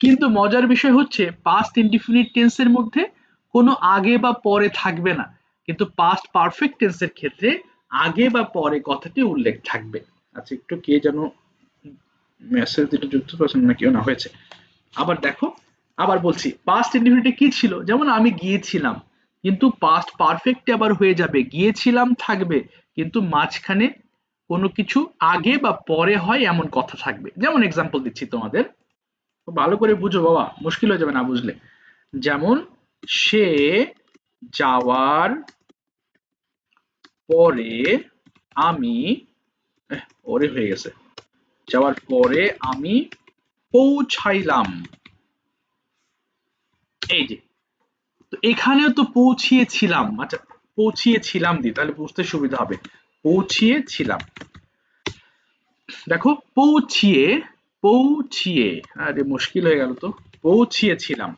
কিন্তু মজার বিষয় হচ্ছে, পাস্ট ইনডিফিনিট টেন্সের মধ্যে কোনো আগে বা পরে থাকবে না, কিন্তু পাস্ট পারফেক্ট টেন্সের ক্ষেত্রে আগে বা পরে কথাটি উল্লেখ থাকবে। আচ্ছা, একটু কে যেন মেসেজ দিতে যুক্ত করেছেন না, কেউ না হয়েছে। আবার দেখো, আবার বলছি, পাস্ট ইনডিফিনিটে কি ছিল? যেমন আমি গিয়েছিলাম, কিন্তু পাস্ট পারফেক্টে আবার হয়ে যাবে গিয়েছিলাম থাকবে, কিন্তু মাঝখানে কোনো কিছু আগে বা পরে হয় এমন কথা থাকবে। যেমন এক্সাম্পল দিচ্ছি তোমাদের, ভালো করে বুঝো বাবা, মুশকিল হয়ে যাবে না বুঝলে। যেমন, সে যাওয়ার পরে আমি, ওরে হয়ে গেছে, যাওয়ার পরে আমি পৌঁছাইলাম। এই যে, তো এখানেও তো পৌঁছিয়েছিলাম। আচ্ছা, পৌঁছিয়েছিলাম দি, তাহলে বুঝতে সুবিধা হবে। পৌঁছিয়েছিলাম, দেখো পৌঁছিয়ে পৌঁছিয়ে, আরে মুশকিল হয়ে গেল তো, পৌঁছিয়েছিলাম।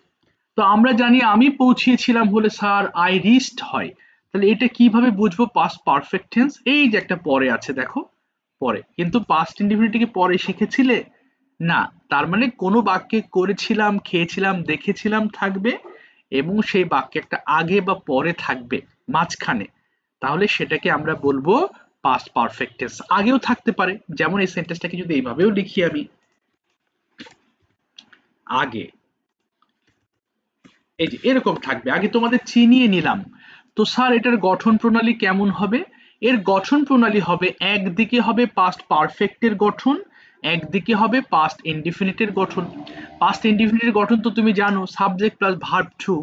তো আমরা জানি আমি পৌঁছিয়েছিলাম হলে স্যার আই রিচড হয়। তাহলে এটা কিভাবে বুঝবো পাস্ট পারফেক্ট টেন্স? এই যে একটা পরে আছে দেখো, পরে, কিন্তু পাস্ট ইনডিফিনিট কি পরে শিখেছিলে? না। তার মানে কোনো বাক্যে করেছিলাম, খেয়েছিলাম, দেখেছিলাম থাকবে এবং সেই বাক্যে একটা আগে বা পরে থাকবে মাঝখানে, তাহলে সেটাকে আমরা বলবো পাস্ট পারফেক্ট টেন্স। আগেও থাকতে পারে, যেমন এই সেন্টেন্সটাকে যদি এইভাবেও লিখি আমি, আগে, এই যে এরকম থাকবে, আগে তোমাদের চিনিয়ে নিলাম। তো স্যার এটার গঠন প্রণালী কেমন হবে? এর গঠন প্রণালী হবে, একদিকে হবে পাস্ট পারফেক্টের গঠন, একদিকে হবে পাস্ট ইনডিফিনিটের গঠন। পাস্ট ইনডিফিনিটের গঠন তো তুমি জানো, সাবজেক্ট প্লাস ভার্ব টু।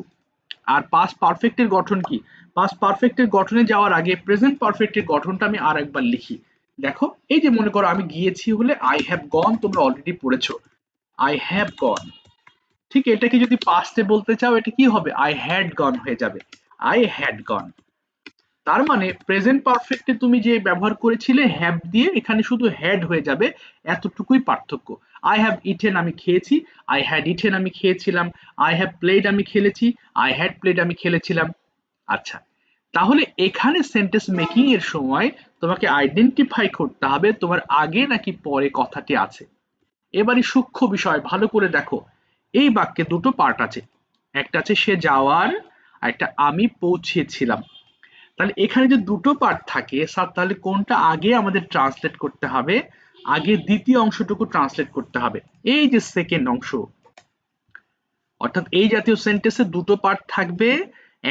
আর পাস্ট পারফেক্টের গঠন কি? পাস্ট পারফেক্টের গঠনে যাওয়ার আগে প্রেজেন্ট পারফেক্টের গঠনটা আমি আর একবার লিখি। দেখো, এই যে মনে করো আমি গিয়েছি হলে আই হ্যাভ গন, তোমরা অলরেডি পড়েছো, আই হ্যাভ গন। ঠিক এটাকে যদি পাস্টে বলতে চাও, এটা কি হবে? আই হ্যাড গন হয়ে যাবে, আই হ্যাড গন। তার মানে প্রেজেন্ট পারফেক্টে তুমি যে ব্যবহার করেছিলে হ্যাভ দিয়ে, এখানে শুধু হ্যাড হয়ে যাবে, এতটুকুই পার্থক্য। আই হ্যাভ ইটেন, আমি খেয়েছি, আই হ্যাড ইটেন, আমি খেয়েছিলাম, আই হ্যাভ প্লেড, আমি খেলেছি, আই হ্যাড প্লেড, আমি খেলেছিলাম। আচ্ছা, তাহলে এখানে সেন্টেন্স মেকিং এর সময় তোমাকে আইডেন্টিফাই করতে হবে তোমার আগে নাকি পরে কথাটি আছে। এবারে সূক্ষ্ম বিষয়, ভালো করে দেখো, এই বাক্যে দুটো পার্ট আছে, একটা আছে সে যাওয়ার, আর একটা আমি পৌঁছেছিলাম। তাহলে এখানে যে দুটো পার্ট থাকে স্যার, তাহলে কোনটা আগে আমাদের ট্রান্সলেট করতে হবে? আগে দ্বিতীয় অংশটুকু ট্রান্সলেট করতে হবে, এই যে সেকেন্ড অংশ। অর্থাৎ এই জাতীয় সেন্টেন্সে দুটো পার্ট থাকবে,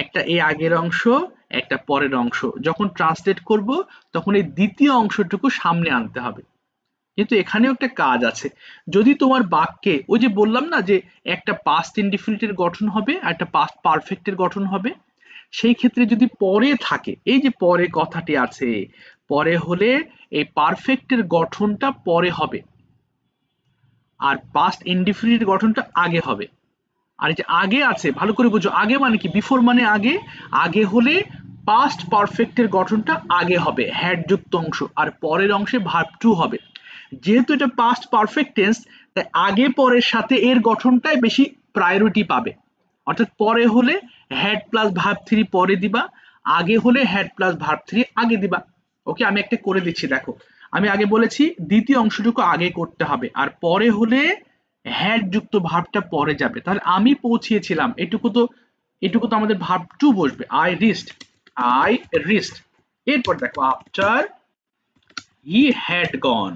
একটা এই আগের অংশ, একটা পরের অংশ। যখন ট্রান্সলেট করব তখন এই দ্বিতীয় অংশটুকু সামনে আনতে হবে। কিন্তু এখানেও একটা কাজ আছে, যদি তোমার বাক্যে ওই যে বললাম না যে একটা পাস্ট ইনডিফিনিটের গঠন হবে আর একটা পাস্ট পারফেক্টের গঠন হবে, সেই ক্ষেত্রে যদি পরে থাকে, এই যে পরে কথাটি আছে, পরে হলে এই পারফেক্টের গঠনটা পরে হবে আর পাস্ট ইনডিফিনিট গঠনটা আগে হবে। আর এই যে আগে আছে, ভালো করে বুঝো, আগে মানে কি? বিফোর মানে আগে। আগে হলে পাস্ট পারফেক্টের গঠনটা আগে হবে, হ্যাড যুক্ত অংশ, আর পরের অংশে ভার্ব টু হবে। যেহেতু এটা পাস্ট পারফেক্ট টেন্স, তাই আগে পরের সাথে এর গঠনটাই বেশি প্রায়োরিটি পাবে। অর্থাৎ পরে হলে হ্যাড প্লাস ভার্ব থ্রি পরে দিবা, আগে হলে হ্যাড প্লাস ভার্ব থ্রি আগে দিবা। ওকে, আমি একটা করে দিচ্ছি, দেখো। আমি আগে বলেছি দ্বিতীয় অংশটুকু আগে করতে হবে, আর পরে হলে হ্যাড যুক্ত ভার্বটা পরে যাবে। তাহলে আমি পৌঁছিয়েছিলাম, এটুকু তো আমাদের ভার্ব টু বসবে, আই রিচড, আই রিচড। এরপর দেখো, after he had gone,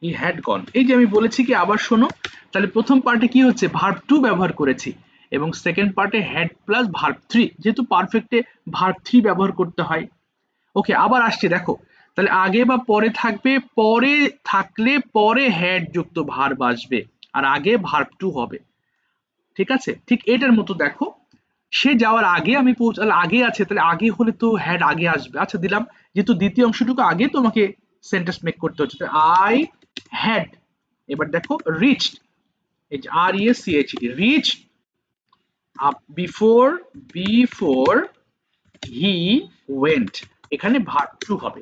he had gone, এই যে আমি বলেছি কি, আবার শোনো, তাহলে প্রথম পার্টে কি হচ্ছে? ভার্ব টু ব্যবহার করেছি, এবং সেকেন্ড পার্টে হ্যাড প্লাস ভার্ব থ্রি, যেহেতু পারফেক্টে ভার্ব থ্রি ব্যবহার করতে হয়। ওকে, আবার আসছি, দেখো, তাহলে আগে বা পরে থাকবে, পরে থাকলে পরে হ্যাড যুক্ত ভার্ব আসবে, আর আগে ভার্ব টু হবে। ঠিক আছে, ঠিক এটার মতো দেখো, সে যাওয়ার আগে আমি পৌঁছালে, আগে আছে, তাহলে আগে হলে তো হ্যাড আগে আসবে। আচ্ছা, দিলাম, যেহেতু দ্বিতীয় অংশটুকু আগে তোমাকে সেন্টেন্স মেক করতে হচ্ছে, আই হ্যাড। এবার দেখো রিচড, এই যে R E C H D, reach up before, before he went, এখানে ভার্ব টু হবে।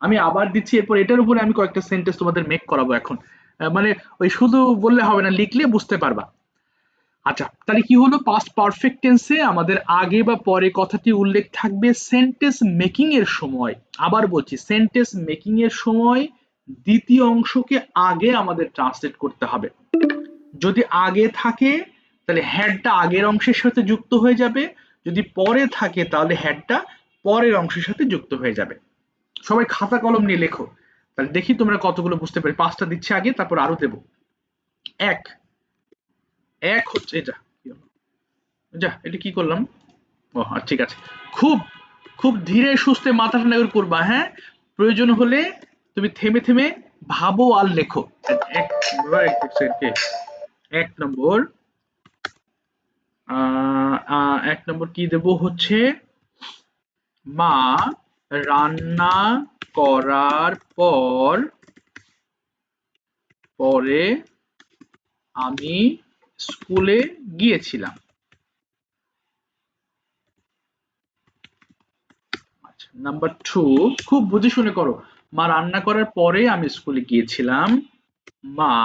আমি আবার দিচ্ছি, এরপর এটার উপরে আমি কয়েকটা সেন্টেন্স তোমাদের মেক করাবো এখন। মানে ওই শুধু বললে হবে না, লিখলে বুঝতে পারবা। আচ্ছা, তাহলে কি হলো? পাস্ট পারফেক্ট টেন্সে আমাদের আগে বা পরে কথাটি উল্লেখ থাকবে সেন্টেন্স মেকিং এর সময়। আবার বলছি, সেন্টেন্স মেকিং এর সময় দ্বিতীয় অংশকে আগে আমাদের ট্রান্সলেট করতে হবে। যদি আগে থাকে তাহলে হ্যাডটা আগের অংশের সাথে যুক্ত হয়ে যাবে, যদি পরে থাকে তাহলে হ্যাডটা পরের অংশের সাথে যুক্ত হয়ে যাবে। সবাই খাতা কলম নিয়ে লেখো, তাহলে দেখি তোমরা কতগুলো বুঝতে পারি। পাঁচটা দিচ্ছি আগে, তারপর আরো দেবো। এক, এক হচ্ছে এটা, যা এটা কি করলাম, ও ঠিক আছে। খুব, খুব ধীরে সুস্থে মাথা ঠান্ডা করে করবা, হ্যাঁ? প্রয়োজন হলে তুমি থেমে থেমে ভাবো আর লেখো। এক, এক নম্বর, এক নম্বর কি দেব হচ্ছে, মা রান্না করার পরে আমি স্কুলে গিয়েছিলাম। আচ্ছা, নাম্বার টু, খুব বুঝে শুনে করো। মা রান্না করার পরে আমি স্কুলে গিয়েছিলাম। মা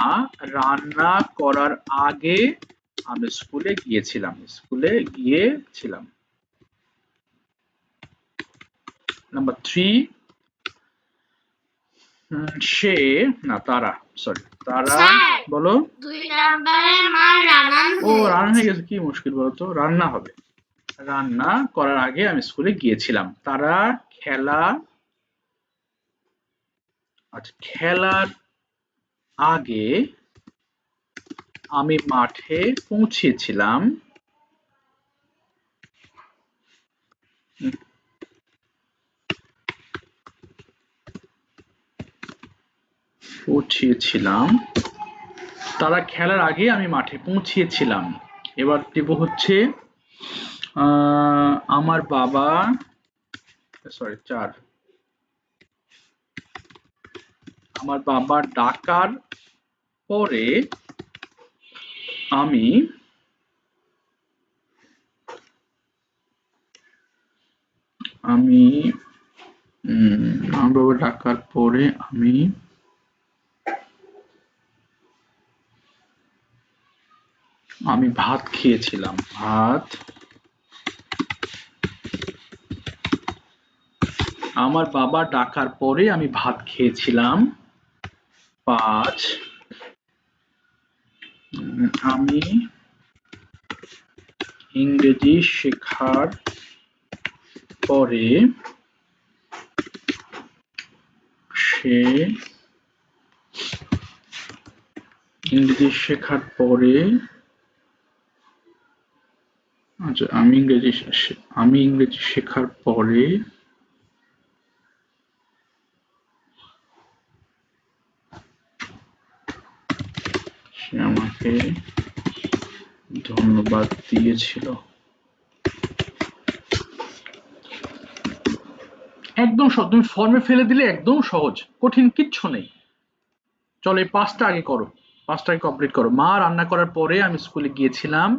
রান্না করার আগে আমি স্কুলে গিয়েছিলাম। নাম্বার 3, সে না তারা, সরি তারা স্যার, বলো। 2 নম্বরে মা রান্না ও রান্না হয়ে গেছে, কি মুশকিল বলো তো, রান্না হবে। রান্না করার আগে আমি স্কুলে গিয়েছিলাম। তারা খেলার আগে আমি মাঠে পৌঁছেছিলাম। তারা খেলার আগে আমি মাঠে পৌঁছেছিলাম। এবার দেব হচ্ছে আমার বাবা, সরি 4, আমার বাবা ডাকার পরে আমি আমার বাবা ডাকার পরে আমি ভাত খেয়েছিলাম। আমার বাবা ডাকার পরে আমি ভাত খেয়েছিলাম। 5, আমি ইংরেজি শেখার পরে আমি ইংরেজি শেখার পরে সে আমাকে ধন্যবাদ দিয়েছিল। একদম সহজ, তুমি ফর্মে ফেলে দিলে একদম সহজ, কঠিন কিচ্ছু নেই। চলো এই 5টা আগে করো, 5টা আগে কমপ্লিট করো। মা রান্না করার পরে আমি স্কুলে গিয়েছিলাম।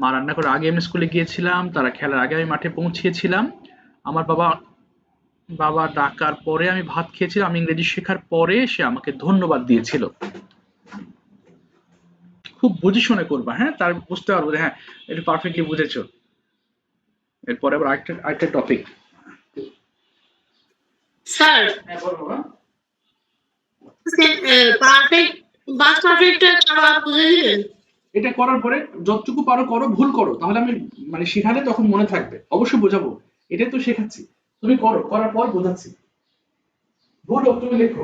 মা রান্না করার আগে আমি স্কুলে গিয়েছিলাম। তারা খেলার আগে আমি মাঠে পৌঁছেছিলাম। আমার বাবা ডাকার পরে আমি ভাত খেয়েছিলাম। আমি ইংরেজি শেখার পরে সে আমাকে ধন্যবাদ দিয়েছিল। খুব বুঝে শুনে করবা, হ্যাঁ, তার বুঝতে পারবো যে হ্যাঁ এটা পারফেক্টলি বুঝেছো। এরপরে আবার আরেকটা টপিক। স্যার হ্যাঁ বলো বাবা। পারফেক্ট বাস পারফেক্টটা আবার বুঝে দিবেন। এটা করার পরে যতটুকু পারো করো, ভুল করো তাহলে আমি মানে শেখালে তখন মনে থাকবে, অবশ্যই বোঝাবো, এটাই তো শেখাচ্ছি। তুমি করো, করার পর বোঝাচ্ছি। ভুল হোক তুমি লেখো।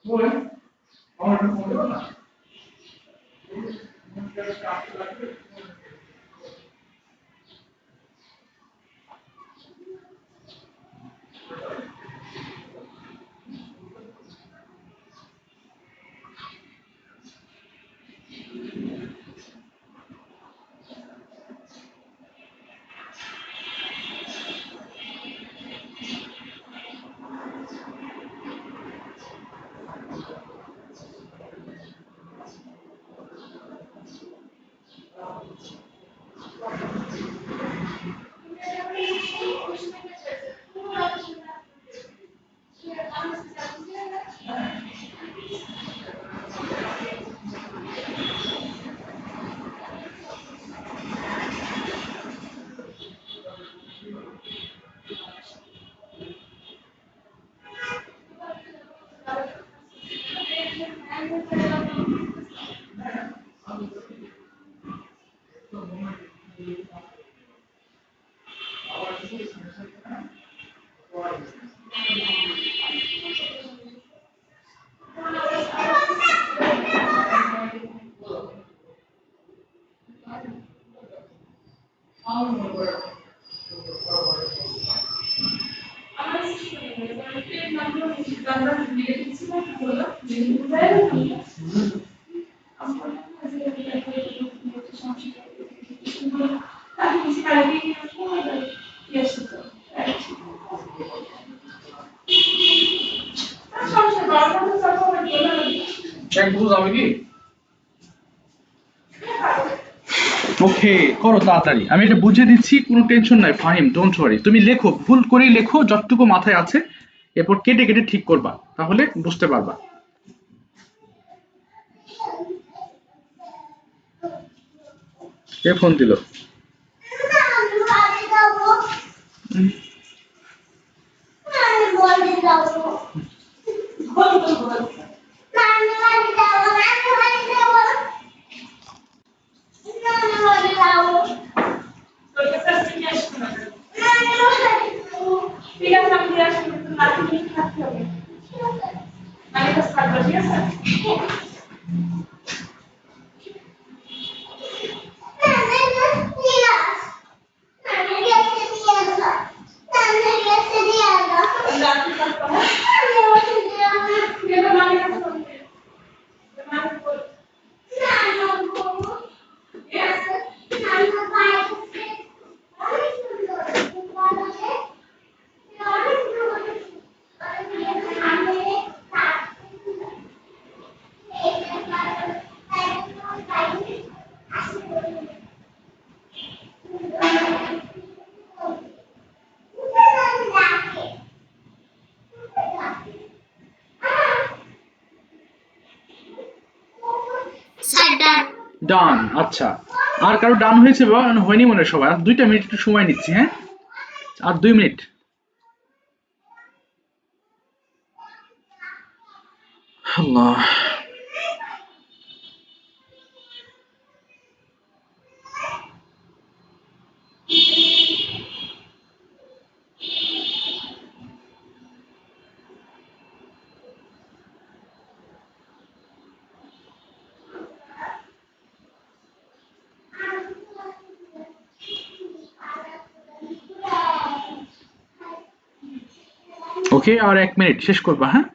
বলেন আমার মনে হলো না। ওকে করো তাড়াতাড়ি, আমি এটা বুঝে দিচ্ছি, কোনো টেনশন নাই ফাহিম, ডোন্ট ওয়ারি। তুমি লেখো, ভুল করেই লেখো, যতটুকু মাথায় আছে, এরপর কেটে কেটে ঠিক করবা, তাহলে বুঝতে পারবা। কে ফোন দিল? ঠিক আছে আমি দিয়ে আসবো কিন্তু লাঠি নিয়ে থাকতে হবে নালে তো থাকবে ঠিক আছে লাঠি থাকবে না এটা মানে কাছে বলতে মানে বল স্যার ডান। ডান। আচ্ছা, আর কারো ডান হয়েছে বা হয়নি মনে হয় সবার? আর 2টা মিনিট একটু সময় নিচ্ছি, হ্যাঁ, আর 2 মিনিট। আল্লাহ, ওকে, আর 1 মিনিট শেষ করবা, হ্যাঁ?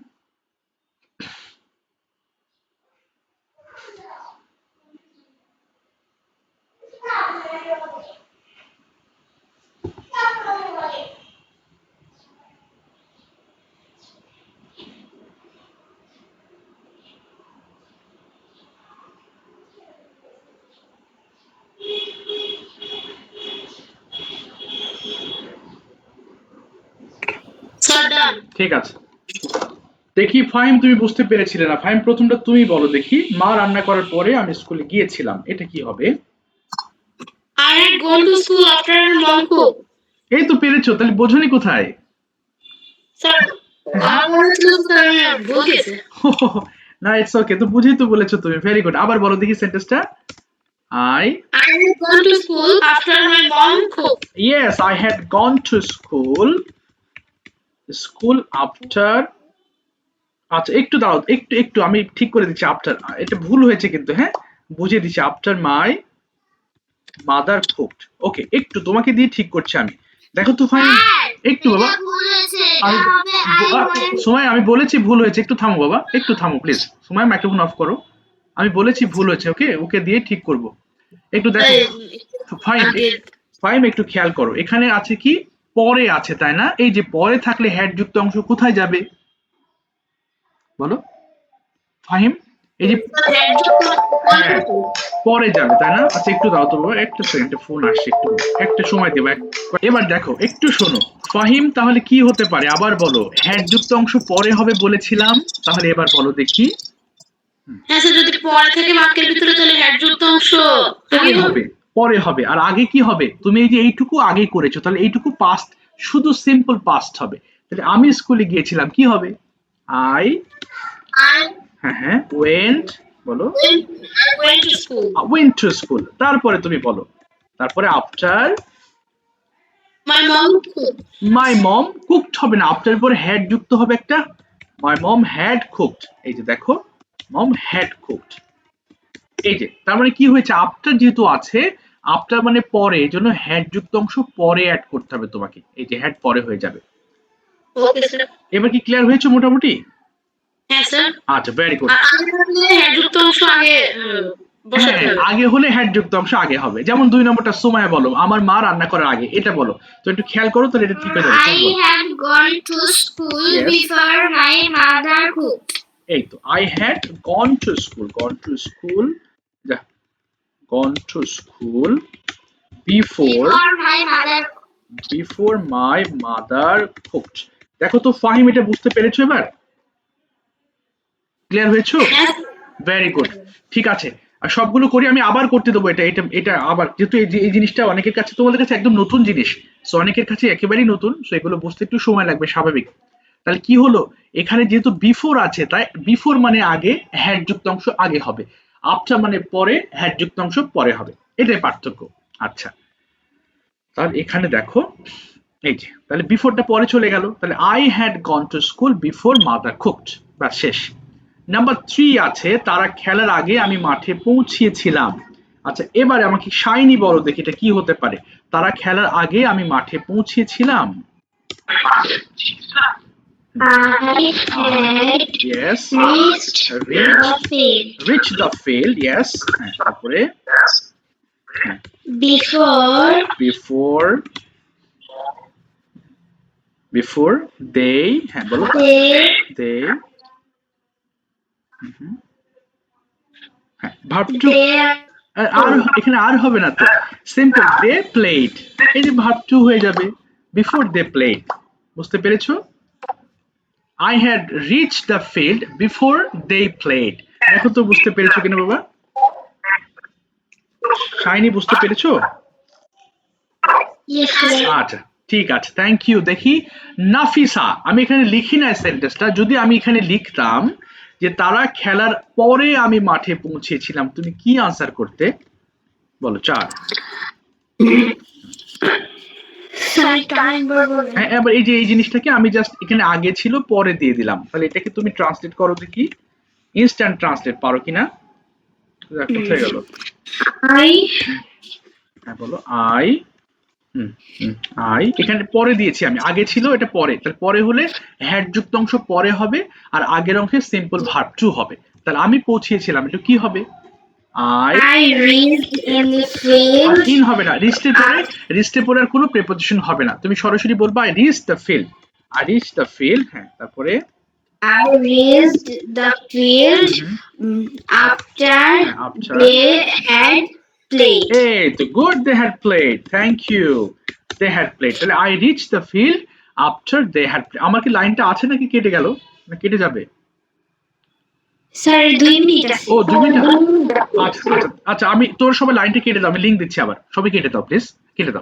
স্যার ডান। ঠিক আছে, দেখি ফাহিম তুমি বুঝতে পেরেছিলে না। ফাহিম প্রথমটা তুমি বলো দেখি। মা রান্না করার পরে আমি স্কুলে গিয়েছিলাম, এটা কি হবে? I had gone to school after my mom cooked. এই তো পেরেছো, তাহলে বোঝনি কোথায়? স্যার আমার মনে হচ্ছিল স্যার আমি ভুল গেছে। না, ইটস ওকে, তো বুঝেই তো বলেছো তুমি। Very good. আবার বলো দেখি সেন্টেন্সটা। I I had gone to school after my mom cooked. yes, I had gone to school after। আচ্ছা, একটু দাঁড়াও, একটু একটু আমি ঠিক করে দিচ্ছি। আফটার এটা ভুল হয়েছে কিন্তু, হ্যাঁ, বুঝিয়ে দিচ্ছি। After my mother cooked. Okay, একটু তোমাকে দিয়ে ঠিক করছি আমি। দেখো তো ফাইন, একটু বাবা। এটা ভুল হয়েছে, এটা আমি হবে সময় আমি বলেছি ভুল হয়েছে, একটু থামো বাবা, একটু থামো প্লিজ। সময় মাইক্রোফোন অফ করো। আমি বলেছি ভুল হয়েছে, ওকে, ওকে দিয়ে ঠিক করব। একটু দেখো ফাইন, ফাইন একটু খেয়াল করো, এখানে আছে কি পরে আছে, তাই না? এই যে পরে থাকলে হেড যুক্ত অংশ কোথায় যাবে বলো ফাহিম? এই যে হ্যাঁ, পরে যাবে, তাই না? আচ্ছা, একটু দাও তো বাবা, একটা সেকেন্ড, ফোন আসছে, একটু একটা সময় দেবো। এবার দেখো, একটু শোনো ফাহিম, তাহলে কি হতে পারে আবার বলো। হেড যুক্ত অংশ পরে হবে বলেছিলাম, তাহলে এবার বলো দেখি। হ্যাঁ স্যার যদি পরে থেকে বাক্যের ভিতরে চলে হেড যুক্ত অংশ পরে হবে, পরে হবে। আর আগে কি হবে? তুমি এই যে এইটুকু আগে করেছো, তাহলে এইটুকু পাস্ট, শুধু সিম্পল পাস্ট হবে। তাহলে আমি স্কুলে গিয়েছিলাম, কি হবে? আই হ্যাঁ হ্যাঁ ওয়েন্ট, বলো went to school. Went to school. তারপরে তুমি বলো, তারপরে after My mom cooked. My mom cooked হবে না, আফটার পরে হ্যাড যুক্ত হবে একটা। My mom had cooked. এই যে দেখো, মম হ্যাড কুকড। এই যে তার মানে কি হয়েছে, আফটার যেহেতু আছে, আফটার মানে পরে, এই জন্য হ্যাড যুক্ত অংশ পরে অ্যাড করতে হবে তোমাকে। এই যে হ্যাড পরে হয়ে যাবে। Okay sir. এবার কি ক্লিয়ার হয়েছে মোটামুটি? হ্যাঁ স্যার। আচ্ছা, ভেরি গুড। আগে থাকলে হেড যুক্ত অংশ আগে বসাতে হ্যাঁ, হবে। আগে হলে হ্যাড যুক্ত অংশ আগে হবে। যেমন 2 নম্বরটা সময় বলো, আমার মা রান্না করার আগে, এটা বলো তো, একটু খেয়াল করো তাহলে এটা ঠিক হয়ে যাবে। I had gone to school Yes. before my mother cooked. এই তো, I had gone to school, gone to school, gone to school before my mother cooked. দেখো তো ফাহিম, এটা বুঝতে পেরেছো এবার? ক্লিয়ার হয়েছো? Very good. ঠিক আছে, আর সবগুলো করি, আমি আবার করতে দেবো এটা এটা এটা আবার, যেহেতু এই জিনিসটা অনেকের কাছে, তোমাদের কাছে একদম নতুন জিনিস, সো অনেকের কাছে একেবারেই নতুন, সো এগুলো বুঝতে একটু সময় লাগবে, স্বাভাবিক। তাহলে কি হলো, এখানে যেহেতু বিফোর আছে, তাই বিফোর মানে আগে, হ্যাড যুক্ত অংশ আগে হবে, আফটার মানে পরে, হ্যাড যুক্ত অংশ পরে হবে, এটাই পার্থক্য। আচ্ছা, তাহলে এখানে দেখো, এই যে তাহলে বিফোরটা পরে চলে গেল, তাহলে I had gone to school before mother cooked, বা শেষ। নাম্বার 3 আছে, তারা খেলার আগে আমি মাঠে পৌঁছিয়েছিলাম। আচ্ছা, এবারে আমাকে শাইনি বলো দেখি এটা কি হতে পারে। তারা খেলার আগে আমি মাঠে পৌঁছিয়েছিলাম। I had yes, reached the field rich the field, yes. তারপরে before বিফোর, বিফোর দে, হ্যাঁ বলো, they দে, হ্যাঁ ভার্ব টু, their আর এখানে আর হবে না তো, সিম্পল, দে প্লেড, এই যে ভার্ব টু হয়ে যাবে, বিফোর দে প্লেড। বুঝতে পেরেছো? I had reach the field before they played. দেখো তো বুঝতে পেরেছো কিনা বাবা? শাইনি বুঝতে পেরেছো? yes sir. আচ্ছা ঠিক আছে, থ্যাংক ইউ। দেখি নাফিসা, আমি এখানে লিখি না সেন্টেন্সটা, যদি আমি এখানে লিখতাম যে তারা খেলার পরে আমি মাঠে পৌঁছেছিলাম, তুমি কি আনসার করতে বলো? 4। Sorry, can't remember. হ্যাঁ, এবার এই যে এই জিনিসটাকে আমি জাস্ট এখানে আগে ছিল পরে দিয়ে দিলাম, তাহলে এটাকে তুমি ট্রান্সলেট করো দেখি, ইনস্ট্যান্ট ট্রান্সলেট পারো কিনা? কোথায় গেল? I হ্যাঁ বলো, আই, আই এখানে পরে দিয়েছি আমি, আগে ছিল এটা পরে, তাহলে পরে হলে হ্যাড যুক্ত অংশ পরে হবে, আর আগের অংশে সিম্পল ভার্ব টু হবে। তাহলে আমি পৌঁছিয়েছিলাম, এটা কি হবে? I reached in the field in হবে না, রিস্টে পরে আর কোনো প্রিপোজিশন হবে না, তুমি সরাসরি বলবা I reach the field, I reach the field. হ্যাঁ, তারপরে I reached the field after after they had played. এই তো good, they had played, thank you, they had played. তাহলে I reach the field after they had played. আমার কি লাইনটা আছে নাকি কেটে গেল, না কেটে যাবে? Sir, 2 minutes. ও 2 মিনিট। আচ্ছা আচ্ছা আচ্ছা, আমি তোর সবাই লাইনটা কেটে দাও, আমি লিংক দিচ্ছি আবার, সবাই কেটে দাও প্লিজ, কেটে দাও।